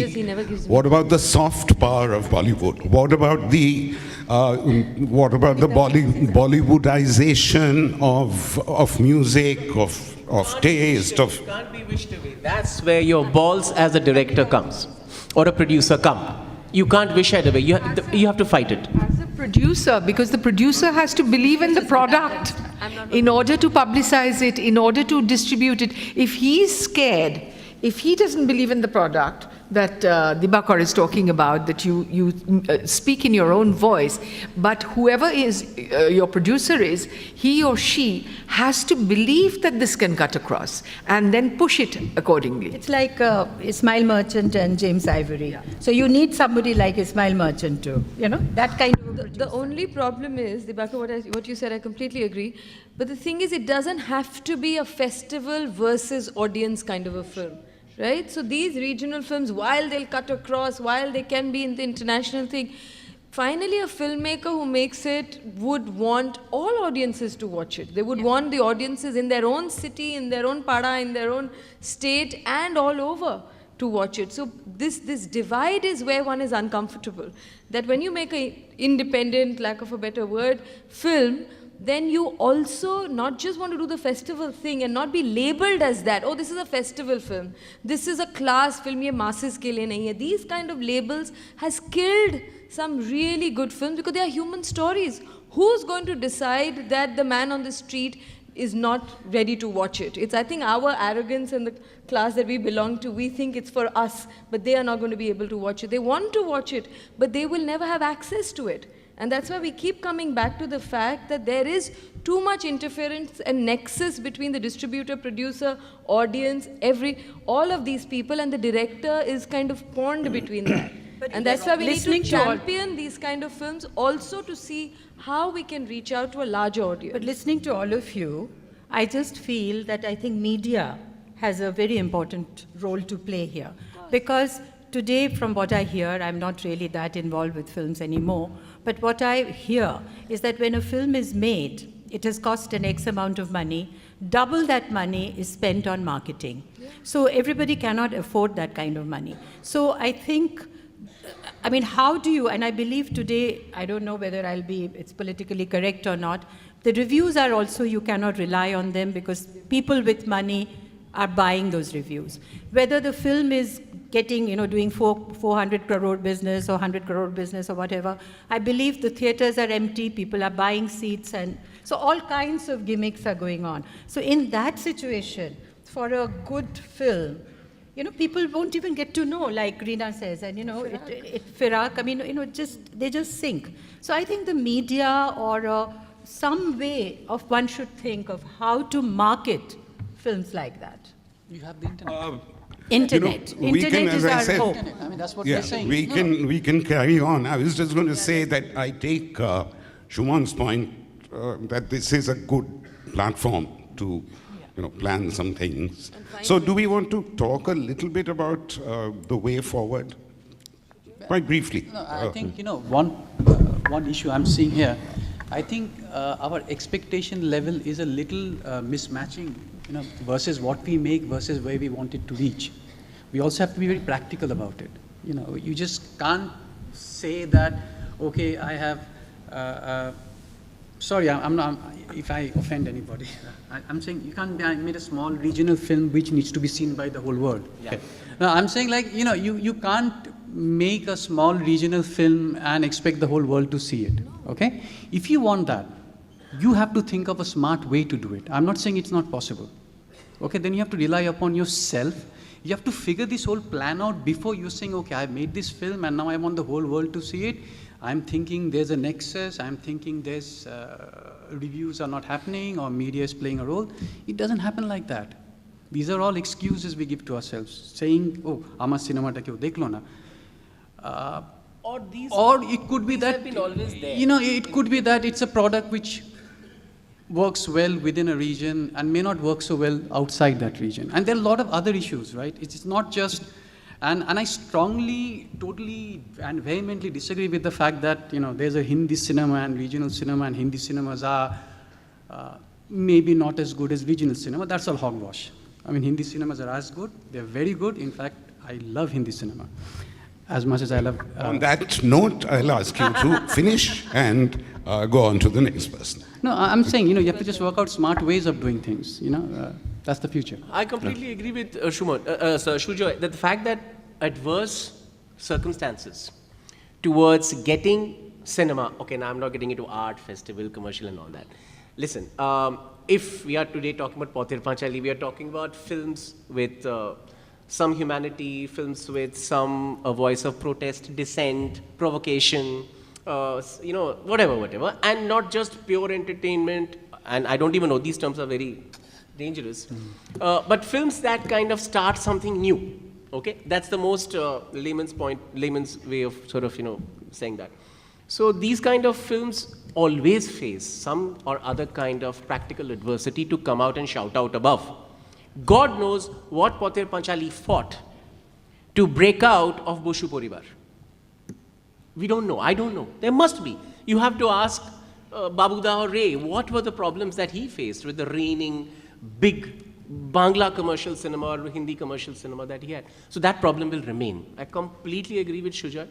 He never gives me- what about the soft power of Bollywood? What about the What about the Bollywoodization of music, of taste, of... It can't be wished away. That's where your balls as a director comes, or a producer come. You can't wish it away. You have to fight it. As a producer, because the producer has to believe in the product in order to publicize it, in order to distribute it. If he's scared, if he doesn't believe in the product that Dibakar is talking about, that you speak in your own voice, but whoever is your producer is, he or she has to believe that this can cut across and then push it accordingly. It's like Ismail Merchant and James Ivory. So you need somebody like Ismail Merchant too, that kind of a The only problem is, Dibakar, what you said, I completely agree. But the thing is, it doesn't have to be a festival versus audience kind of a film. Right? So these regional films, while they'll cut across, while they can be in the international thing, finally a filmmaker who makes it would want all audiences to watch it. They would want the audiences in their own city, in their own pada, in their own state, and all over to watch it. So this divide is where one is uncomfortable. That when you make an independent, lack of a better word, film, then you also not just want to do the festival thing and not be labeled as that. Oh, this is a festival film. This is a class film, ye masses ke liye nahi hai. These kind of labels has killed some really good films because they are human stories. Who's going to decide that the man on the street is not ready to watch it? It's, I think, our arrogance and the class that we belong to. We think it's for us, but they are not going to be able to watch it. They want to watch it, but they will never have access to it. And that's why we keep coming back to the fact that there is too much interference and nexus between the distributor, producer, audience, all of these people, and the director is kind of pawned between that. And that's why we need to champion these kind of films also to see how we can reach out to a larger audience. But listening to all of you, I just feel that I think media has a very important role to play here. Because today, from what I hear, I'm not really that involved with films anymore, but what I hear is that when a film is made, it has cost an X amount of money, double that money is spent on marketing. So everybody cannot afford that kind of money. So I think, how do you, and I believe today, I don't know whether it's politically correct or not, the reviews are also, you cannot rely on them because people with money are buying those reviews. Whether the film is getting, doing 400 crore business or 100 crore business or whatever, I believe the theaters are empty, people are buying seats, and so all kinds of gimmicks are going on. So in that situation, for a good film, people won't even get to know, like Reena says, and Firak, they just sink. So I think the media or some way of one should think of how to market films like that. You have the internet. Internet. Internet is our hope. That's what we're saying. We can carry on. I was just going to say that I take Shuman's point that this is a good platform to plan some things. So do we want to talk a little bit about the way forward? Quite briefly. No, I think, one issue I'm seeing here, I think our expectation level is a little mismatching, versus what we make versus where we want it to reach. We also have to be very practical about it. You just can't say that, okay, I have, sorry, I'm not, if I offend anybody, I'm saying you can't I made a small regional film which needs to be seen by the whole world. Yeah. No, I'm saying you can't make a small regional film and expect the whole world to see it, okay? If you want that, you have to think of a smart way to do it. I'm not saying it's not possible, okay? Then you have to rely upon yourself. You have to figure this whole plan out before you're saying, okay, I've made this film and now I want the whole world to see it. I'm thinking there's a nexus, I'm thinking there's reviews are not happening or media is playing a role. It doesn't happen like that. These are all excuses we give to ourselves, saying, oh, Amar cinema ta kyo dekhlo na. Or it could be that, it could be that it's a product which works well within a region and may not work so well outside that region. And there are a lot of other issues, right? It's not just, and I strongly, totally and vehemently disagree with the fact that, there's a Hindi cinema and regional cinema, and Hindi cinemas are maybe not as good as regional cinema. That's all hogwash. Hindi cinemas are as good. They're very good. In fact, I love Hindi cinema. as much as I love. On that note, I'll ask you to finish and go on to the next person. No, I'm saying, you have to just work out smart ways of doing things, that's the future. I completely agree with Shujoy, that the fact that adverse circumstances towards getting cinema, okay, now I'm not getting into art, festival, commercial and all that. Listen, if we are today talking about Pothir Panchali, we are talking about films with some humanity, films with some voice of protest, dissent, provocation, whatever, and not just pure entertainment, and I don't even know, these terms are very dangerous, but films that kind of start something new, okay? That's the most layman's way of sort of, saying that. So these kind of films always face some or other kind of practical adversity to come out and shout out above. God knows what Pothir Panchali fought to break out of Boshu Poribar. We don't know. I don't know. There must be. You have to ask Babuda or Ray, what were the problems that he faced with the reigning big Bangla commercial cinema or Hindi commercial cinema that he had. So that problem will remain. I completely agree with Shujoy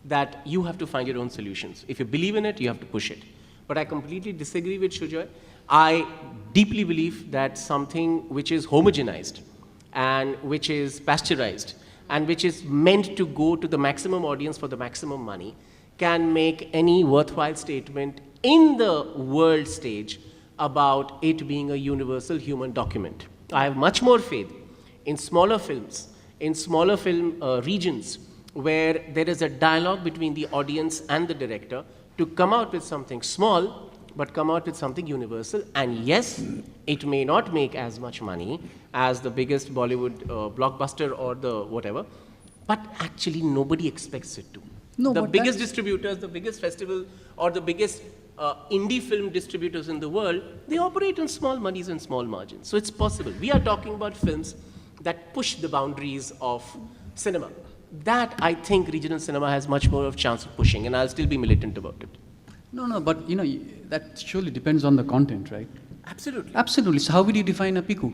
that you have to find your own solutions. If you believe in it, you have to push it. But I completely disagree with Shujoy. I deeply believe that something which is homogenized and which is pasteurized and which is meant to go to the maximum audience for the maximum money can make any worthwhile statement in the world stage about it being a universal human document. I have much more faith in smaller films, in smaller film regions where there is a dialogue between the audience and the director to come out with something small but come out with something universal. And yes, it may not make as much money as the biggest Bollywood blockbuster or the whatever, but actually nobody expects it to. No, the but biggest that's- distributors, the biggest festival, or the biggest indie film distributors in the world, they operate on small monies and small margins. So it's possible. We are talking about films that push the boundaries of cinema. That, I think, regional cinema has much more of a chance of pushing, and I'll still be militant about it. No, but that surely depends on the content, right? Absolutely. Absolutely. So how would you define a piku?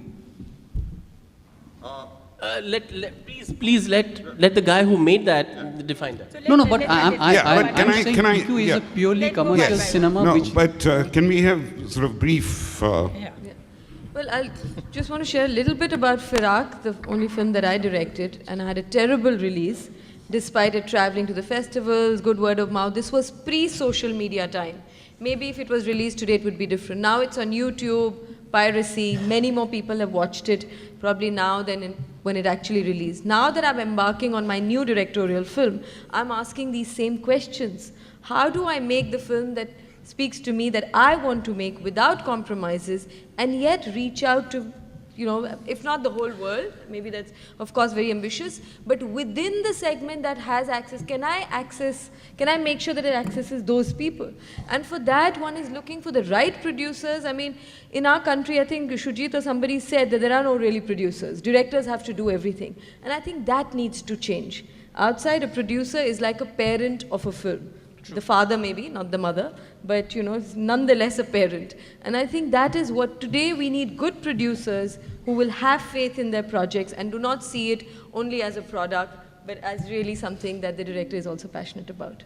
Please let the guy who made that define that. No, but I'm can I- saying can I- piku is yeah. a purely commercial cinema No, which... but can we have sort of brief... Well, I just want to share a little bit about Firak, the only film that I directed, and I had a terrible release, despite it traveling to the festivals, good word of mouth. This was pre-social media time. Maybe if it was released today, it would be different. Now it's on YouTube, piracy, many more people have watched it, probably now than when it actually released. Now that I'm embarking on my new directorial film, I'm asking these same questions. How do I make the film that speaks to me, that I want to make without compromises, and yet reach out to, if not the whole world, maybe that's of course very ambitious, but within the segment that has access, can I make sure that it accesses those people? And for that, one is looking for the right producers. I mean, in our country, I think Shujit or somebody said that there are no really producers. Directors have to do everything. And I think that needs to change. Outside, a producer is like a parent of a film. The father maybe, not the mother, but it's nonetheless a parent. And I think that is what today we need: good producers who will have faith in their projects and do not see it only as a product, but as really something that the director is also passionate about.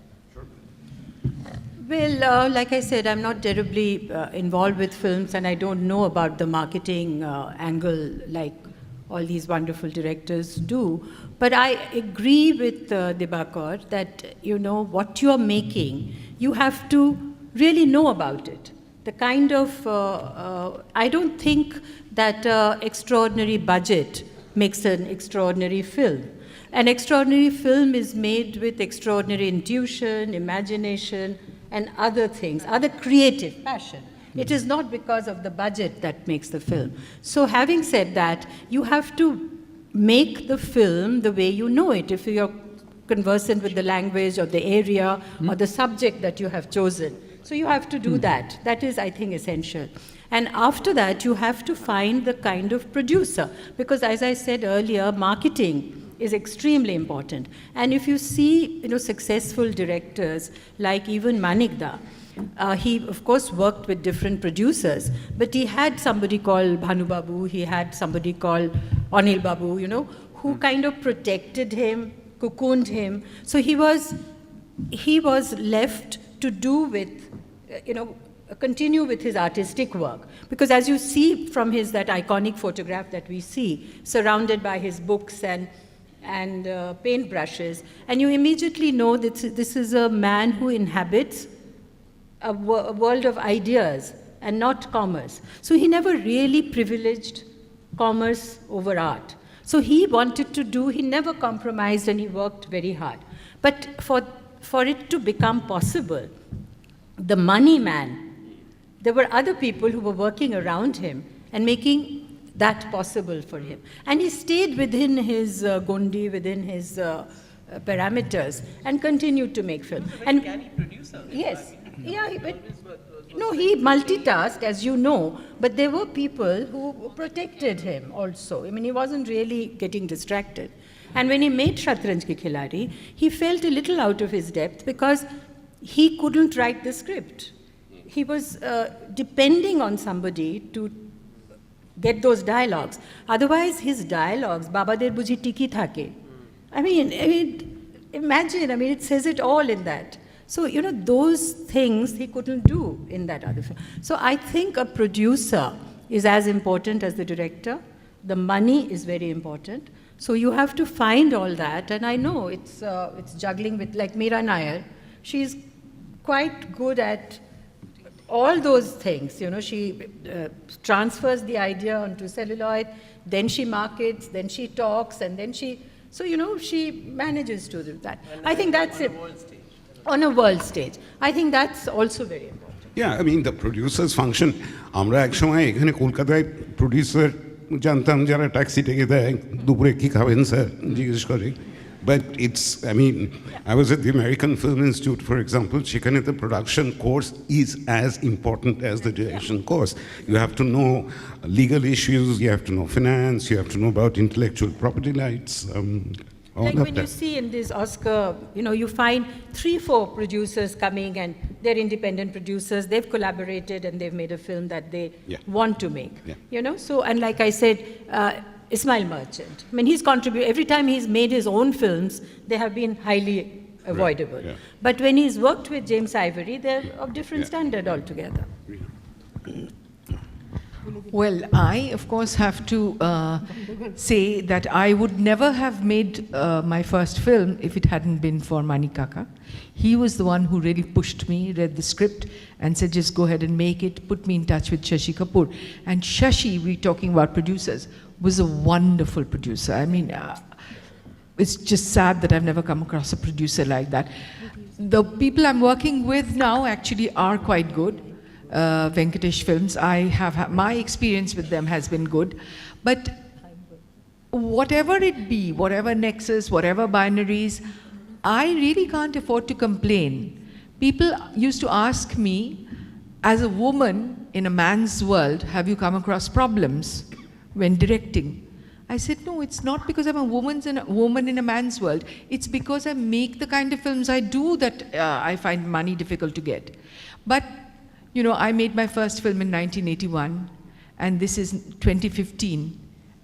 Well, like I said, I'm not terribly involved with films, and I don't know about the marketing angle like all these wonderful directors do. But I agree with Dibakar that, what you're making, you have to really know about it. The kind of, I don't think that extraordinary budget makes an extraordinary film. An extraordinary film is made with extraordinary intuition, imagination, and other things, other creative passion. It is not because of the budget that makes the film. So having said that, you have to make the film the way you know it. If you're conversant with the language or the area or the subject that you have chosen. So you have to do that. That is, I think, essential. And after that, you have to find the kind of producer. Because as I said earlier, marketing is extremely important. And if you see, successful directors like even Manikda, he, of course, worked with different producers, but he had somebody called Bhanu Babu, he had somebody called Anil Babu, who kind of protected him, cocooned him. So he was left to do with, continue with his artistic work. Because as you see from that iconic photograph that we see, surrounded by his books and paintbrushes, and you immediately know that this is a man who inhabits a world of ideas and not commerce. So he never really privileged commerce over art. So he wanted to do, he never compromised, and he worked very hard. But for it to become possible, the money man, there were other people who were working around him and making that possible for him. And he stayed within his Gondi, within his parameters, and continued to make film. And can he produce something? Yes. Yeah, but no, he multitasked, as you know, but there were people who protected him also. I mean, he wasn't really getting distracted. And when he made Shatranj Ki Khiladi, he felt a little out of his depth because he couldn't write the script. He was depending on somebody to get those dialogues. Otherwise, his dialogues, Baba Der Bujhi Tiki Thake. I mean, imagine, it says it all in that. So, those things he couldn't do in that other film. So I think a producer is as important as the director. The money is very important. So you have to find all that. And I know it's juggling with, like Meera Nair, she's quite good at all those things. She transfers the idea onto celluloid, then she markets, then she talks, and then she manages to do that. I think that's it. On a world stage. I think that's also very important. Yeah, the producer's function. আমরা এক সময় এখানে কলকাতায় producer জানতাম যারা taxi টেকে দেয় দুপুরে কি খাবেন স্যার জিজ্ঞেস করে But I was at the American Film Institute, for example. সেখানে the production course is as important as the direction course. You have to know legal issues, you have to know finance, you have to know about intellectual property rights. Like when you see in this Oscar, you find 3-4 producers coming and they're independent producers, they've collaborated and they've made a film that they want to make. So, and like I said, Ismail Merchant, he's contributed, every time he's made his own films, they have been highly avoidable. Yeah. But when he's worked with James Ivory, they're of different standard altogether. Well, I, of course, have to say that I would never have made my first film if it hadn't been for Mani Kaka. He was the one who really pushed me, read the script, and said, just go ahead and make it, put me in touch with Shashi Kapoor. And Shashi, we're talking about producers, was a wonderful producer. It's just sad that I've never come across a producer like that. The people I'm working with now actually are quite good. Venkatesh Films. My experience with them has been good. But whatever it be, whatever nexus, whatever binaries, I really can't afford to complain. People used to ask me, as a woman in a man's world, have you come across problems when directing? I said, no, it's not because I'm a woman in a man's world. It's because I make the kind of films I do that I find money difficult to get. But I made my first film in 1981, and this is 2015,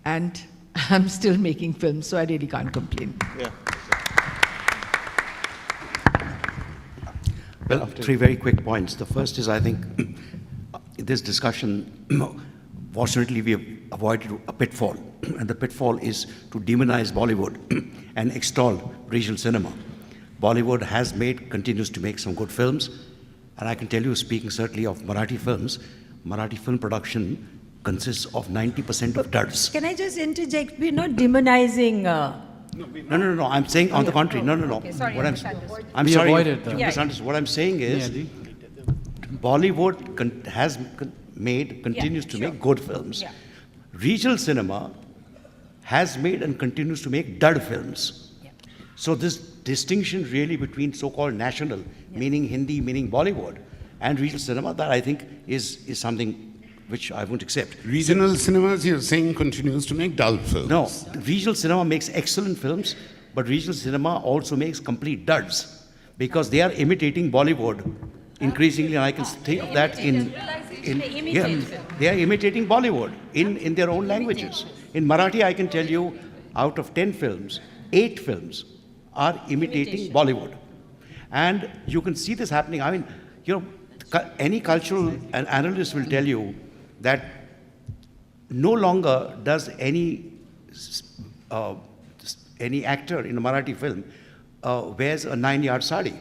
and I'm still making films, so I really can't complain. Yeah. Well, 3 very quick points. The first is, I think, this discussion, fortunately, we have avoided a pitfall, and the pitfall is to demonize Bollywood and extol regional cinema. Bollywood has made, continues to make some good films. And I can tell you, speaking certainly of Marathi films, Marathi film production consists of 90% of duds. Can I just interject? We're not demonizing. No. I'm saying on the contrary. No. Okay, sorry, What I'm We sorry. avoided that. Yeah. Misunderstood. What I'm saying is, Bollywood continues to make good films. Yeah. Regional cinema has made and continues to make dud films. Yeah. So this distinction really between so-called national, meaning Hindi, meaning Bollywood, and regional cinema, that I think is something which I won't accept. Regional cinemas, you're saying, continues to make dull films. No, regional cinema makes excellent films, but regional cinema also makes complete duds because they are imitating Bollywood increasingly, and I can think of that they are imitating Bollywood in their own languages. In Marathi, I can tell you, out of 10 films, 8 films are imitating Bollywood. And you can see this happening. I mean, any cultural analyst will tell you that no longer does any actor in a Marathi film wears a 9-yard sari.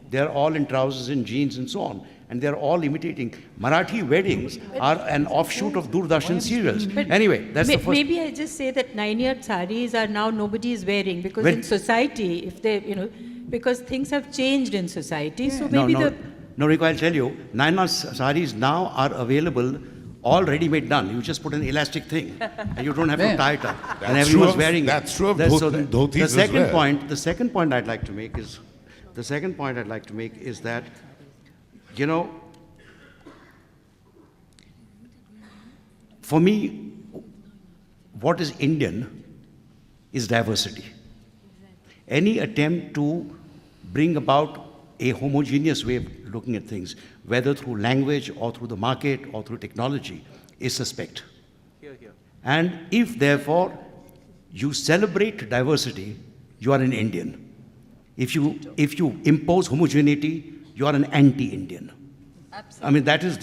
They're all in trousers and jeans and so on. And they're all imitating. Marathi weddings are an offshoot of Doordarshan serials. Anyway, that's the first. Maybe I just say that 9-yard saris are now nobody is wearing because in society, if they, because things have changed in society. So maybe No, Rico, I'll tell you, 9-yard saris now are available all ready-made done. You just put an elastic thing and you don't have to tie it up. And everyone's wearing it. That's true of The dhotis as well. second point I'd like to make is that, for me, what is Indian is diversity. Any attempt to bring about a homogeneous way of looking at things, whether through language or through the market or through technology, is suspect. And if, therefore, you celebrate diversity, you are an Indian. If you impose homogeneity, you are an anti-Indian. Absolutely. I mean, that is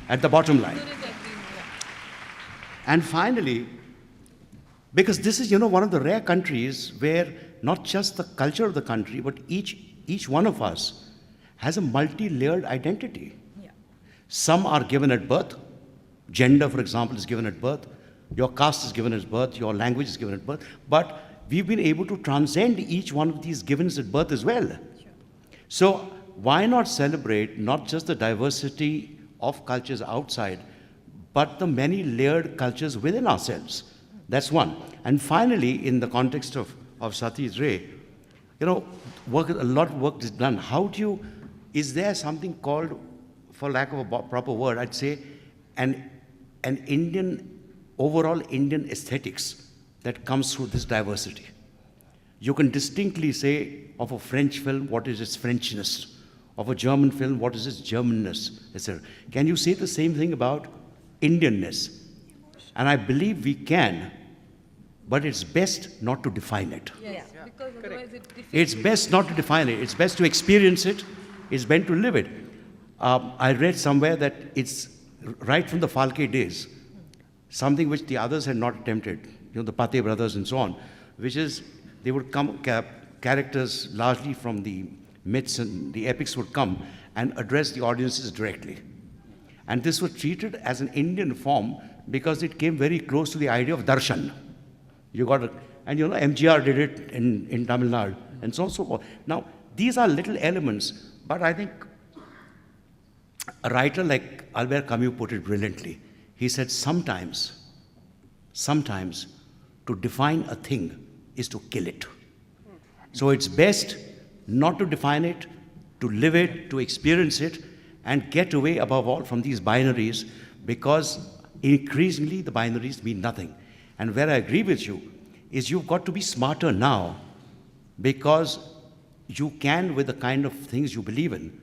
at the bottom line. And finally, because this is, one of the rare countries where not just the culture of the country, but each one of us has a multi-layered identity. Yeah. Some are given at birth. Gender, for example, is given at birth. Your caste is given at birth. Your language is given at birth. But we've been able to transcend each one of these givens at birth as well. Sure. So why not celebrate not just the diversity of cultures outside, but the many layered cultures within ourselves? That's one. And finally, in the context of Satish Ray, a lot of work is done. Is there something called, for lack of a proper word, I'd say, an overall Indian aesthetics that comes through this diversity? You can distinctly say of a French film, what is its Frenchness? Of a German film, what is its Germanness, etc. Can you say the same thing about Indianness? And I believe we can, but it's best not to define it. Yes, because otherwise it's best not to define it. It's best to experience it. It's meant to live it. I read somewhere that it's right from the Phalke days, something which the others had not attempted, the Pate brothers and so on, which is they would come, characters largely from the myths and the epics would come and address the audiences directly. And this was treated as an Indian form because it came very close to the idea of darshan. And MGR did it in Tamil Nadu and so on and so forth. Now, these are little elements, but I think a writer like Albert Camus put it brilliantly. He said, sometimes to define a thing is to kill it. So it's best not to define it, to live it, to experience it, and get away above all from these binaries, because increasingly the binaries mean nothing. And where I agree with you is you've got to be smarter now, because you can, with the kind of things you believe in,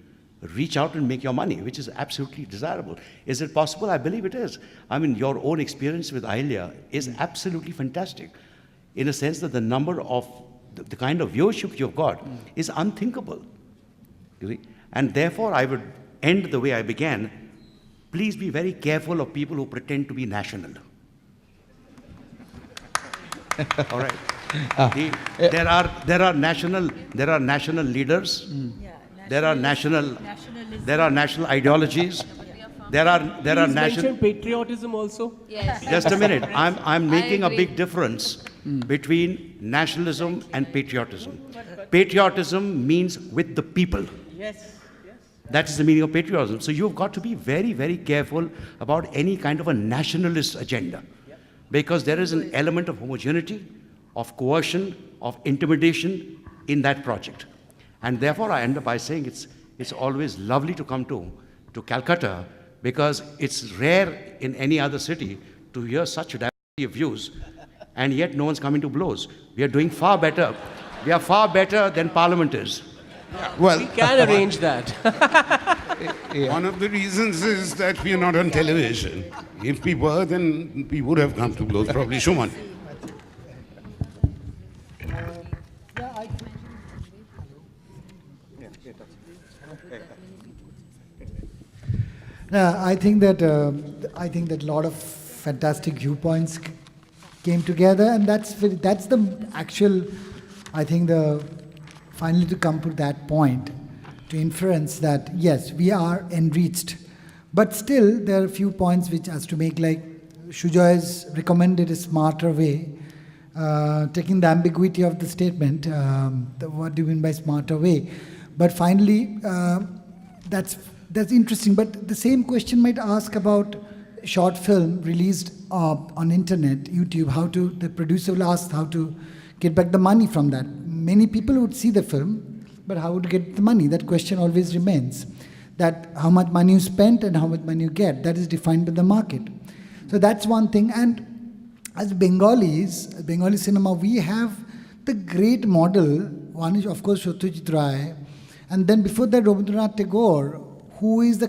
reach out and make your money, which is absolutely desirable. Is it possible? I believe it is. I mean, your own experience with Ahilya is absolutely fantastic, in a sense that the number of, the kind of viewership you've got is unthinkable. You see? And therefore, I would end the way I began. Please be very careful of people who pretend to be national. All right. There are national leaders. There are national ideologies. There are national. Mention patriotism also. Yes. Just a minute. I'm making a big difference between nationalism and patriotism. Patriotism means with the people. Yes. That is the meaning of patriotism. So you've got to be very, very careful about any kind of a nationalist agenda, because there is an element of homogeneity, of coercion, of intimidation in that project. And therefore, I end up by saying it's always lovely to come to Calcutta, because it's rare in any other city to hear such a diversity of views, and yet no one's coming to blows. We are doing far better. We are far better than Parliament is. Well, We can arrange that. one of the reasons is that we are not on television. If we were, then we would have come to blows, probably Shuman. I think that a lot of fantastic viewpoints came together, and that's the actual. I think finally to come to that point, to inference that yes, we are enriched, but still there are a few points which has to make. Like Shujoy has recommended a smarter way, taking the ambiguity of the statement. What do you mean by smarter way? But finally, that's interesting. But the same question might ask about short film released on internet, YouTube. The producer will ask how to get back the money from that. Many people would see the film, but how would you get the money? That question always remains. That how much money you spent and how much money you get, that is defined by the market. So that's one thing. And as Bengalis, Bengali cinema, we have the great model. One is, of course, Satyajit Ray. And then before that, Rabindranath Tagore, who is the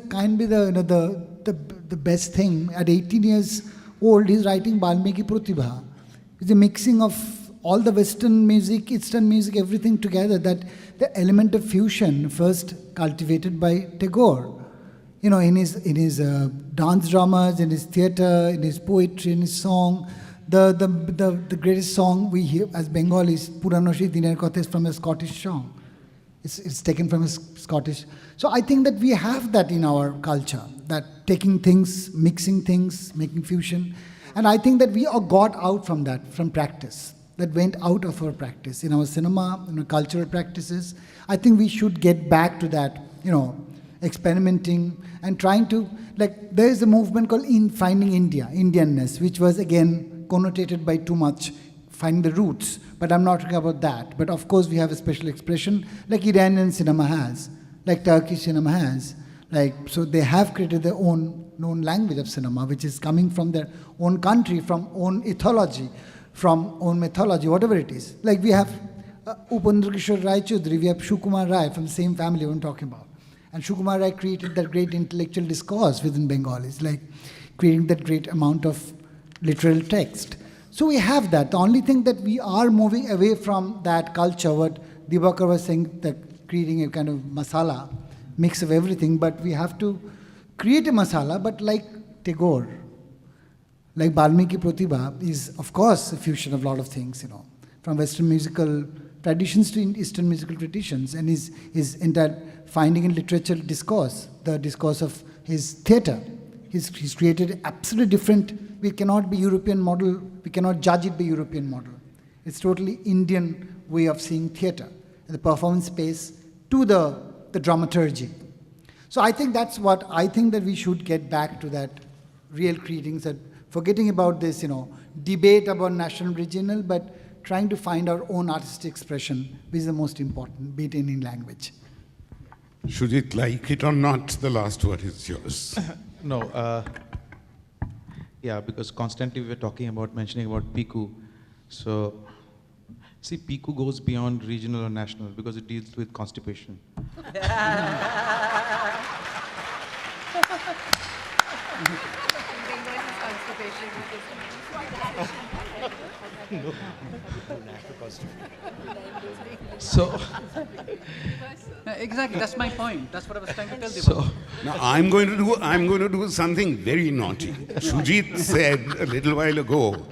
best thing. At 18 years old, he's writing Balmiki Pratibha. It's a mixing of all the Western music, Eastern music, everything together. That the element of fusion first cultivated by Tagore. In his dance dramas, in his theatre, in his poetry, in his song. The greatest song we hear as Bengalis, Purano Sei Diner Kotha, is from a Scottish song. It's taken from a Scottish. So I think that we have that in our culture, that taking things, mixing things, making fusion. And I think that we all got out from that, from practice. That went out of our practice. In our cinema, in our cultural practices, I think we should get back to that, experimenting and trying to, there is a movement called Finding India, Indianness, which was again connotated by too much, finding the roots. But I'm not talking about that. But of course, we have a special expression like Iranian cinema has, like Turkish cinema has. So they have created their own language of cinema, which is coming from their own country, from own ethology, from own mythology, whatever it is. Like we have Upendra Kishore Rai Chaudhary, we have Shukumar Rai from the same family we're talking about. And Shukumar Rai created that great intellectual discourse within Bengalis, like creating that great amount of literal text. So we have that. The only thing that we are moving away from that culture, what Dibakar was saying, that creating a kind of masala, mix of everything, but we have to create a masala, but like Tagore, like Balmiki Pratibha is, of course, a fusion of a lot of things, from Western musical traditions to Eastern musical traditions, and his entire finding in literature discourse, the discourse of his theatre. He's created absolutely different. We cannot be European model. We cannot judge it by European model. It's totally Indian way of seeing theatre, the performance space to the dramaturgy. So I think that's what I think that we should get back to, that real creatings, that forgetting about this, debate about national regional, but trying to find our own artistic expression, which is the most important, be it in any language. Shujit, like it or not, the last word is yours. No, because constantly we're mentioning about PICU. So, see, PICU goes beyond regional or national because it deals with constipation. So, exactly, that's my point. That's what I was trying to tell you. so Now I'm going to do something very naughty. Shujit said a little while ago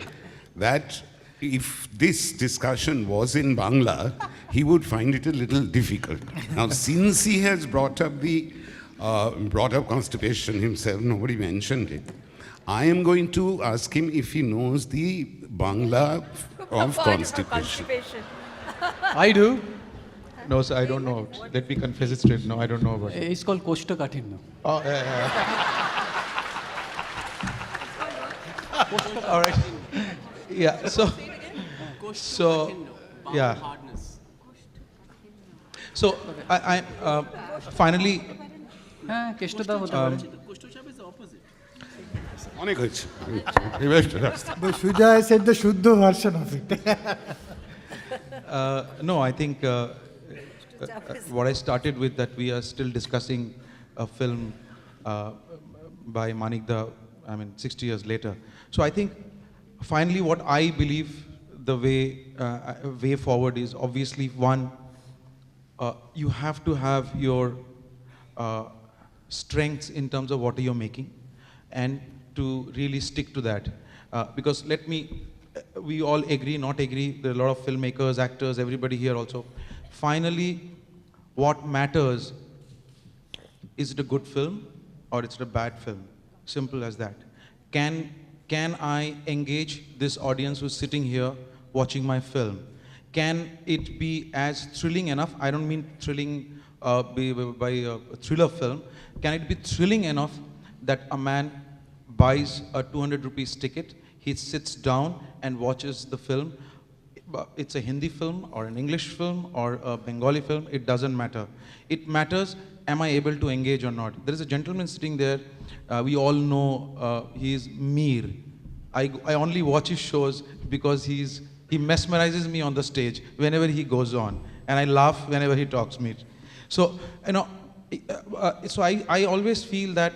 that if this discussion was in Bangla, he would find it a little difficult. Now, since he has brought up constipation himself, nobody mentioned it. I am going to ask him if he knows the Bangla of constipation. I do. no, sir, I don't know. Let me confess it straight. No, I don't know about it. It's called Koshtakathinna. Oh, all right. Yeah. So, yeah. So I finally. Keshtata hota pare. অনেক হয়েছে। Reversed রাস্তা। But Shujoy said the Shuddha version of it. No, I think what I started with, that we are still discussing a film by Manik Da, 60 years later. So I think finally what I believe the way forward is obviously one, you have to have your strengths in terms of what you're making, and to really stick to that. Because we all agree, not agree, there are a lot of filmmakers, actors, everybody here also. Finally, what matters, is it a good film or is it a bad film? Simple as that. Can I engage this audience who's sitting here watching my film? Can it be as thrilling enough? I don't mean thrilling by a thriller film. Can it be thrilling enough that a man buys a 200 rupees ticket, he sits down and watches the film? It's a Hindi film or an English film or a Bengali film, it doesn't matter. It matters, am I able to engage or not? There is a gentleman sitting there, we all know he is Mir. I only watch his shows because he mesmerizes me on the stage whenever he goes on, and I laugh whenever he talks me. So, I always feel that,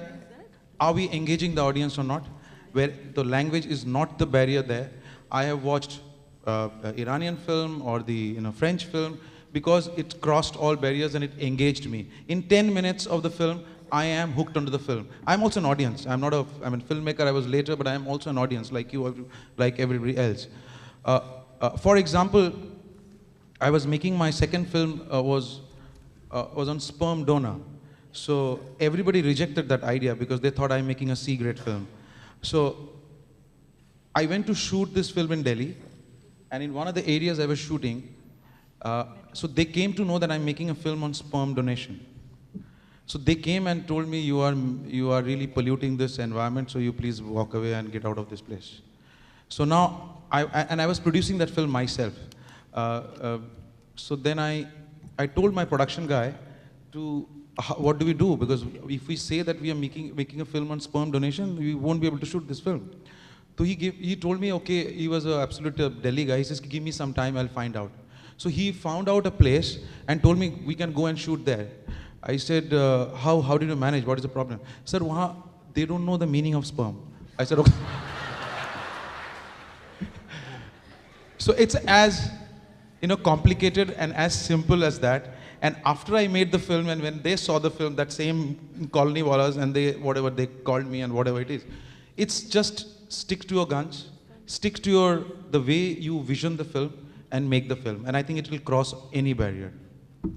are we engaging the audience or not? Where the language is not the barrier there. I have watched Iranian film or the French film because it crossed all barriers and it engaged me. In 10 minutes of the film, I am hooked onto the film. I'm also an audience. I'm a filmmaker, I was later, but I'm also an audience like you, like everybody else. For example, I was making my second film was on sperm donor. So everybody rejected that idea because they thought I'm making a C-grade film. So I went to shoot this film in Delhi, and in one of the areas I was shooting, so they came to know that I'm making a film on sperm donation. So they came and told me, you are really polluting this environment, so you please walk away and get out of this place. So now, I was producing that film myself. So then I told my production guy what do we do? Because if we say that we are making a film on sperm donation, we won't be able to shoot this film. So he told me, okay, he was an absolute Delhi guy. He says, give me some time, I'll find out. So he found out a place and told me we can go and shoot there. I said, how did you manage? What is the problem? He said, they don't know the meaning of sperm. I said, okay. So it's as complicated and as simple as that. And after I made the film, and when they saw the film, that same colony wallahs and whatever they called me and whatever it is, it's just stick to your guns, stick to the way you vision the film and make the film. And I think it will cross any barrier.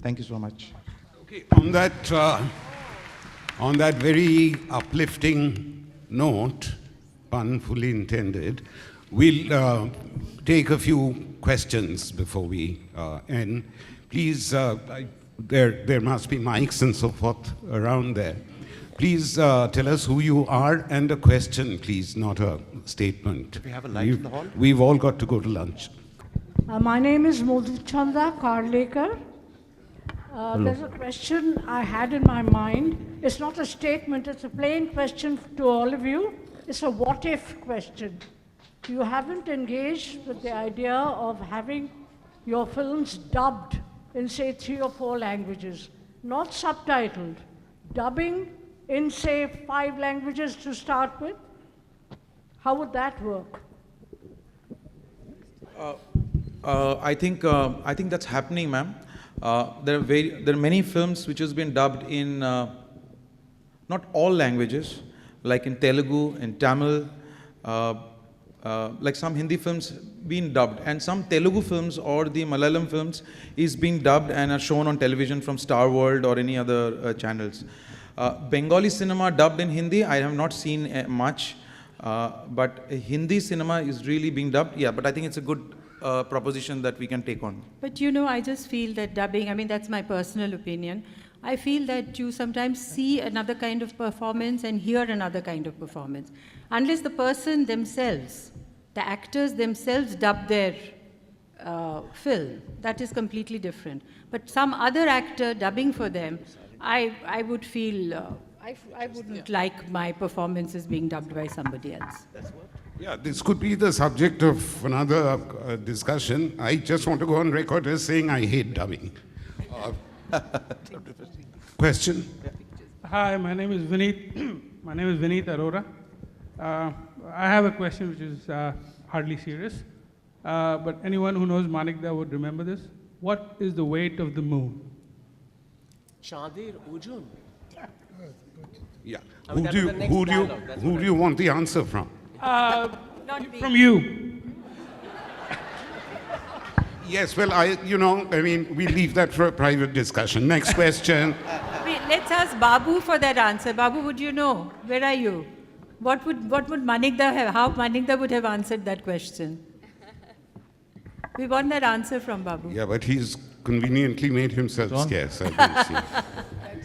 Thank you so much. Okay, on that very uplifting note, pun fully intended, we'll take a few questions before we end. Please, there must be mics and so forth around there. Please tell us who you are and a question, please, not a statement. Do we have a light in the hall? We've all got to go to lunch. My name is Modhuchanda Karlekar. There's a question I had in my mind. It's not a statement, it's a plain question to all of you. It's a what if question. You haven't engaged with the idea of having your films dubbed in, say, 3 or 4 languages, not subtitled, dubbing in, say, 5 languages to start with? How would that work? I think that's happening, ma'am. There are many films which has been dubbed in not all languages, like in Telugu, in Tamil, like some Hindi films being dubbed, and some Telugu films or the Malayalam films is being dubbed and are shown on television from Star World or any other channels. Bengali cinema dubbed in Hindi, I have not seen much, but Hindi cinema is really being dubbed. Yeah, but I think it's a good proposition that we can take on. But I just feel that dubbing, that's my personal opinion. I feel that you sometimes see another kind of performance and hear another kind of performance. Unless the person themselves, the actors themselves dub their film, that is completely different. But some other actor dubbing for them, I would feel, I wouldn't like my performances being dubbed by somebody else. Yeah, this could be the subject of another discussion. I just want to go on record as saying I hate dubbing. Question? Hi, my name is Vineet. My name is Vineet Arora. I have a question which is hardly serious, but anyone who knows Manikda would remember this. What is the weight of the moon? Chandir Ujun. Yeah. I mean, that was the next dialogue, that's Who what do you want the answer from? From you. Yes, well, I mean, we leave that for a private discussion. Next question. Wait, let's ask Babu for that answer. Babu, would you know? Where are you? What would Manikda have, how Manikda would have answered that question? We want that answer from Babu. Yeah, but he's conveniently made himself scarce, I can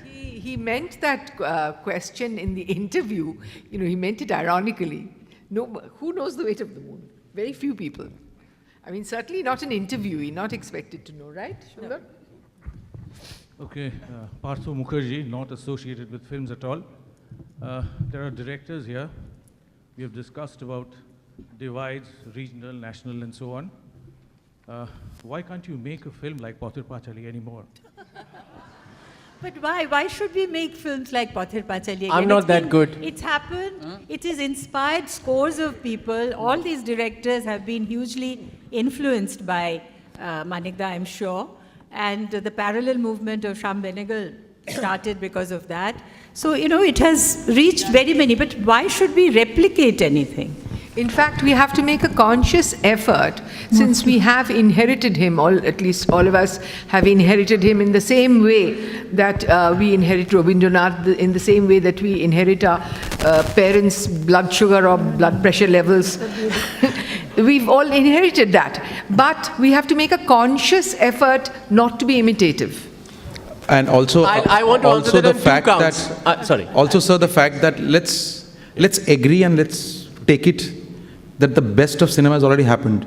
see. He meant that question in the interview. He meant it ironically. No, who knows the weight of the moon? Very few people. I mean, certainly not an interviewee, not expected to know, right, Sundar? Okay, Partho Mukherjee, not associated with films at all. There are directors here. We have discussed about divides, regional, national, and so on. Why can't you make a film like Pathir Panchali anymore? But why? Why should we make films like Pathir Panchali again? I'm not that good. It's happened. It has inspired scores of people. All these directors have been hugely influenced by Manikda, I'm sure. And the parallel movement of Shyam Benegal started because of that. So, it has reached very many. But why should we replicate anything? In fact, we have to make a conscious effort, since we have inherited him, at least all of us have inherited him in the same way that we inherit Rabindranath, in the same way that we inherit our parents' blood sugar or blood pressure levels. We've all inherited that. But we have to make a conscious effort not to be imitative. And also, I want to also answer that the on two fact counts. that Sorry. Also, sir, the fact that let's agree and let's take it that the best of cinema has already happened.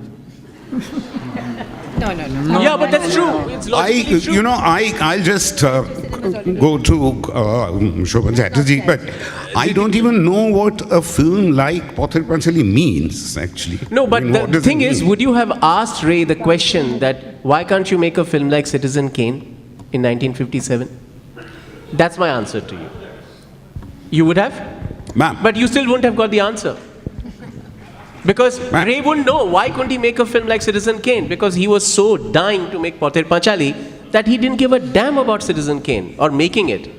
No. Yeah, but that's true. It's logically true. I'll just go to Shobha Chatterjee, but I don't even know what a film like Pathir Panchali means, actually. No, but I mean, what the does thing it is, mean? would you have asked Ray the question that why can't you make a film like Citizen Kane in 1957? That's my answer to you. You would have? Ma'am. But you still wouldn't have got the answer. Because Ray wouldn't know why couldn't he make a film like Citizen Kane, because he was so dying to make Pathir Panchali that he didn't give a damn about Citizen Kane or making it.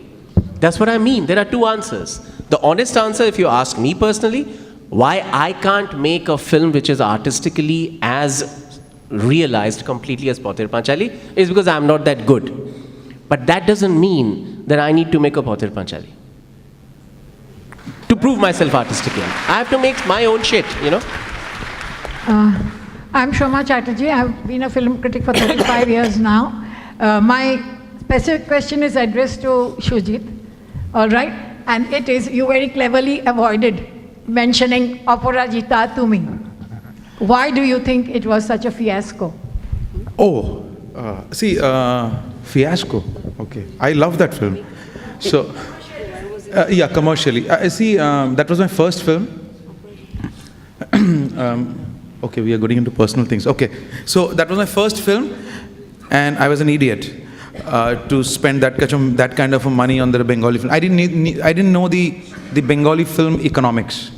That's what I mean. There are two answers. The honest answer, if you ask me personally, why I can't make a film which is artistically as realized completely as Pathir Panchali is because I'm not that good. But that doesn't mean that I need to make a Pathir Panchali to prove myself artistically. I have to make my own shit, I'm Shoma Chatterjee. I've been a film critic for 35 years now. My specific question is addressed to Shujit, all right? And it is, you very cleverly avoided mentioning Aparajita to me. Why do you think it was such a fiasco? Fiasco. Okay. I love that film. So, yeah, commercially. That was my first film. Okay, we are getting into personal things. Okay, so that was my first film, and I was an idiot to spend that kind of money on the Bengali film. I didn't know the Bengali film economics.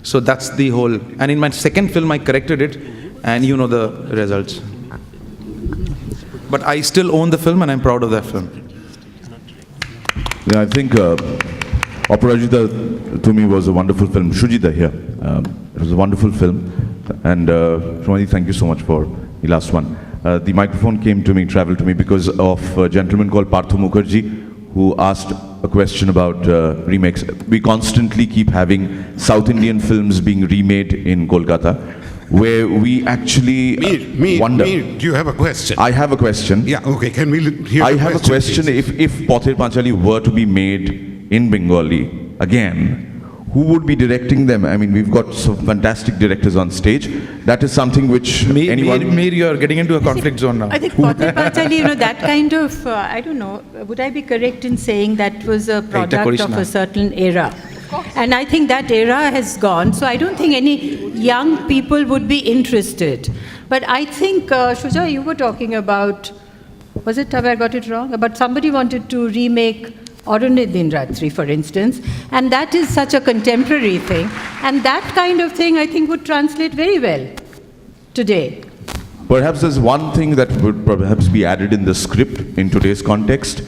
So that's the whole. And in my second film, I corrected it, and you know the results. But I still own the film, and I'm proud of that film. Yeah, I think Aparajita to me was a wonderful film. Shujita here. It was a wonderful film. And Shomadi, thank you so much for the last one. The microphone traveled to me because of a gentleman called Partho Mukherjee who asked a question about remakes. We constantly keep having South Indian films being remade in Kolkata, where we actually wonder. Mir, do you have a question? I have a question. Yeah, okay, can we hear I the have a question. please? If Pathir Panchali were to be made in Bengali again, who would be directing them? I mean, we've got some fantastic directors on stage. That is something which anyone... Mir, you're getting into a conflict zone now. I think Pathir Panchali, that kind of, I don't know, would I be correct in saying that was a product of a certain era? And I think that era has gone, so I don't think any young people would be interested. But I think, Shuja, you were talking about, was it, have I got it wrong? But somebody wanted to remake Orune Din Ratri, for instance, and that is such a contemporary thing. And that kind of thing, I think, would translate very well today. Perhaps there's one thing that would perhaps be added in the script in today's context.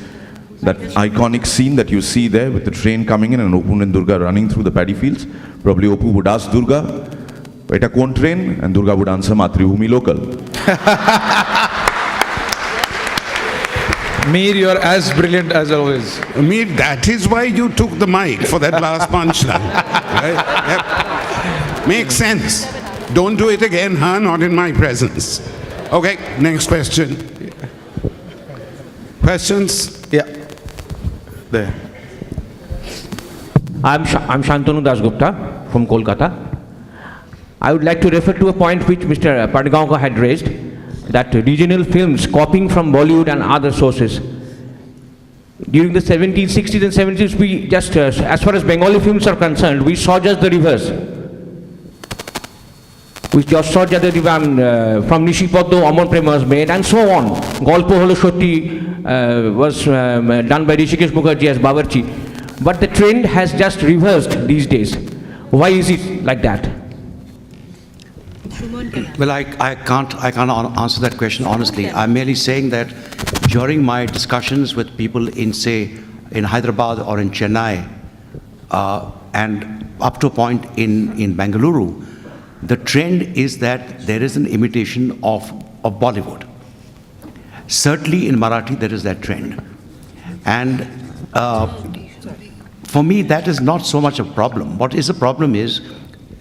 That iconic scene that you see there with the train coming in and Opu and Durga running through the paddy fields. Probably Opu would ask Durga, "Eta kon train?" And Durga would answer, "Matribhumi local." Mir, you're as brilliant as always. Mir, that is why you took the mic for that last punchline. Right? Yep. Makes sense. Don't do it again, huh? Not in my presence. Okay, next question. Questions? Yeah. There. I'm Shantanu Dasgupta from Kolkata. I would like to refer to a point which Mr. Padgaonkar had raised, that regional films copying from Bollywood and other sources. During the 70s, 60s and 70s, we just, as far as Bengali films are concerned, we saw just the reverse. We just saw just the from Nishipaddo, Amon Prema was made, and so on. Golpo Holo Shotti was done by Rishikesh Mukherjee as Bawarchi. But the trend has just reversed these days. Why is it like that? Well, I can't answer that question honestly. I'm merely saying that during my discussions with people in, say, in Hyderabad or in Chennai, and up to a point in Bengaluru, the trend is that there is an imitation of Bollywood. Certainly in Marathi there is that trend. And for me that is not so much a problem. What is a problem is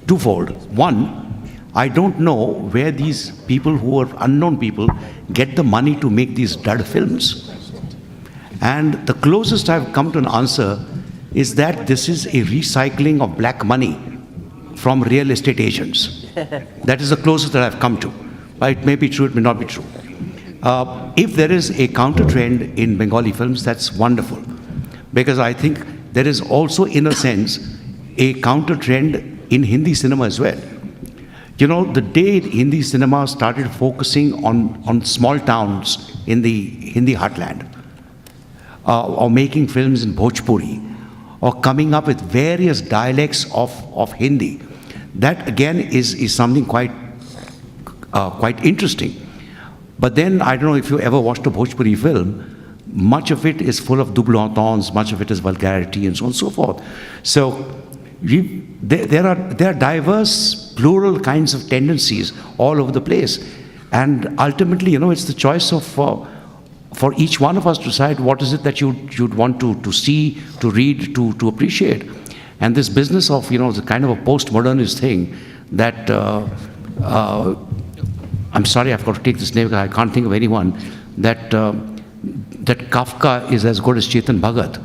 twofold. One, I don't know where these people who are unknown people get the money to make these dud films. And the closest I've come to an answer is that this is a recycling of black money from real estate agents. That is the closest that I've come to. But it may be true, it may not be true. If there is a counter trend in Bengali films, that's wonderful. Because I think there is also, in a sense, a counter trend in Hindi cinema as well. You know, the day Hindi cinema started focusing on small towns in the Hindi heartland, or making films in Bhojpuri, or coming up with various dialects of Hindi, that again is something quite interesting. But then, I don't know if you ever watched a Bhojpuri film, much of it is full of double entendres, much of it is vulgarity, and so on and so forth. So, there are diverse, plural kinds of tendencies all over the place. And ultimately, you know, it's the choice of, for each one of us to decide what is it that you'd want to see, to read, to appreciate. And this business of, you know, the kind of a postmodernist thing that, I'm sorry, I've got to take this name because I can't think of anyone, that Kafka is as good as Chetan Bhagat.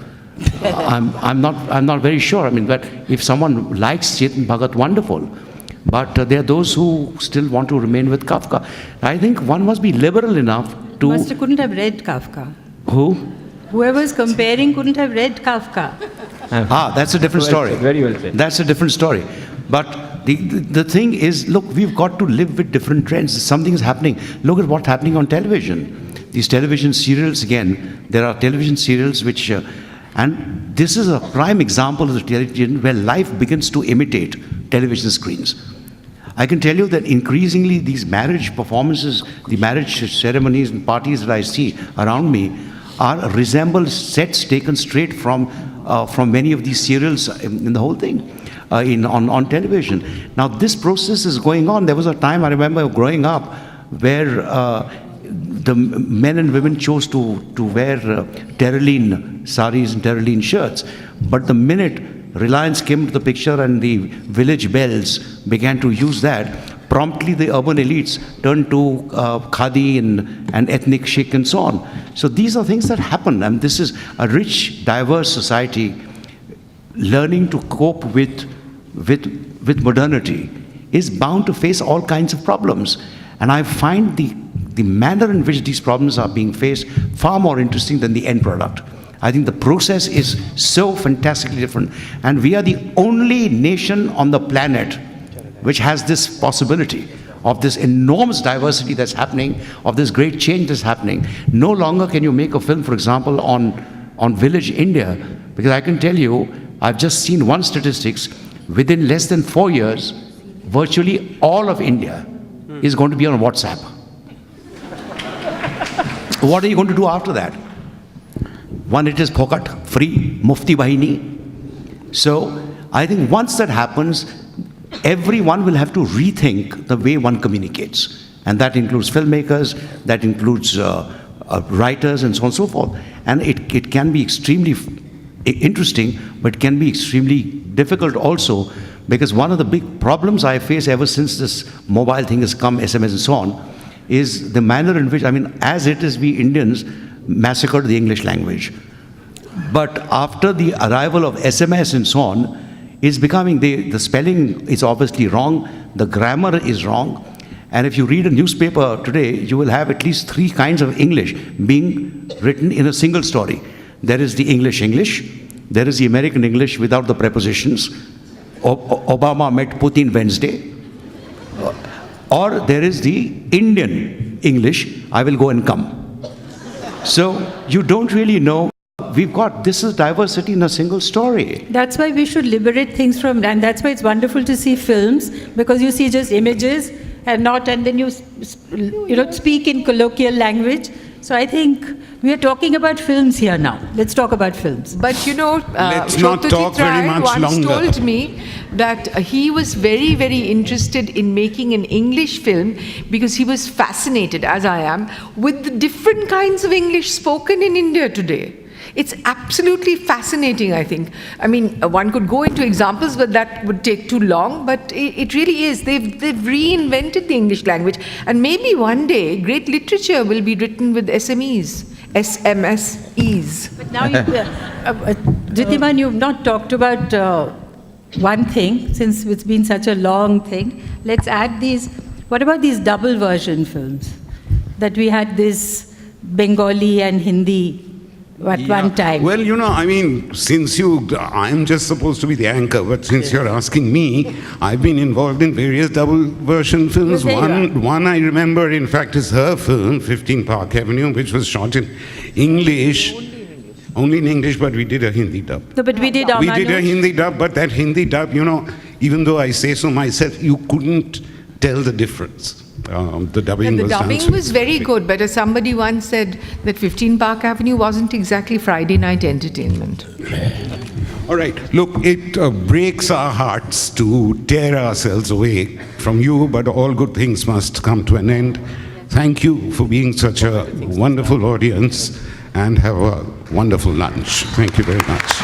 I'm not very sure. I mean, that if someone likes Chetan Bhagat, wonderful. But there are those who still want to remain with Kafka. I think one must be liberal enough to... Master couldn't have read Kafka. Who? Whoever's comparing couldn't have read Kafka. That's a different story. Very well said. That's a different story. But the thing is, look, we've got to live with different trends. Something is happening. Look at what's happening on television. These television serials, again, there are television serials which... and this is a prime example of the television where life begins to imitate television screens. I can tell you that increasingly these marriage performances, the marriage ceremonies and parties that I see around me resemble sets taken straight from many of these serials in the whole thing, on television. Now this process is going on. There was a time, I remember growing up, where the men and women chose to wear terraline saris and terraline shirts. But the minute Reliance came to the picture and the village bells began to use that, promptly the urban elites turned to khadi and ethnic chic and so on. So these are things that happen, and this is a rich, diverse society learning to cope with modernity is bound to face all kinds of problems. And I find the manner in which these problems are being faced far more interesting than the end product. I think the process is so fantastically different. And we are the only nation on the planet which has this possibility of this enormous diversity that's happening, of this great change that's happening. No longer can you make a film, for example, on village India, because I can tell you, I've just seen one statistics, within less than 4 years, virtually all of India is going to be on WhatsApp. What are you going to do after that? One, it is Phokat, free, Mufti Bahini. So I think once that happens, everyone will have to rethink the way one communicates. And that includes filmmakers, that includes writers, and so on and so forth. And it can be extremely interesting, but can be extremely difficult also, because one of the big problems I face ever since this mobile thing has come, SMS and so on, is the manner in which, I mean, as it is, we Indians massacred the English language. But after the arrival of SMS and so on, it's becoming, the spelling is obviously wrong, the grammar is wrong. And if you read a newspaper today, you will have at least 3 kinds of English being written in a single story. There is the English, there is the American English without the prepositions, Obama met Putin Wednesday, or there is the Indian English, I will go and come. So you don't really know. We've got, this is diversity in a single story. That's why we should liberate things from, and that's why it's wonderful to see films, because you see just images and then you speak in colloquial language. So I think we are talking about films here now. Let's talk about films. But let's not talk very much once longer. told me that he was very, very interested in making an English film because he was fascinated, as I am, with the different kinds of English spoken in India today. It's absolutely fascinating, I think. I mean, one could go into examples, but that would take too long, but it really is. They've reinvented the English language, and maybe one day great literature will be written with SMEs. SMSEs. But now, Jyothiman, you've not talked about one thing, since it's been such a long thing. Let's add these. What about these double version films? That we had this Bengali and Hindi at one time. Well, I mean, since I'm just supposed to be the anchor, but since you're asking me, I've been involved in various double version films. One I remember, in fact, is her film, 15 Park Avenue, which was shot in English. Only in English, but we did a Hindi dub. No, but we did We did a Hindi dub, but that Hindi dub, even though I say so myself, you couldn't tell the difference. The dubbing was very good, but as somebody once said, that 15 Park Avenue wasn't exactly Friday night entertainment. All right, look, it breaks our hearts to tear ourselves away from you, but all good things must come to an end. Thank you for being such a wonderful audience, and have a wonderful lunch. Thank you very much.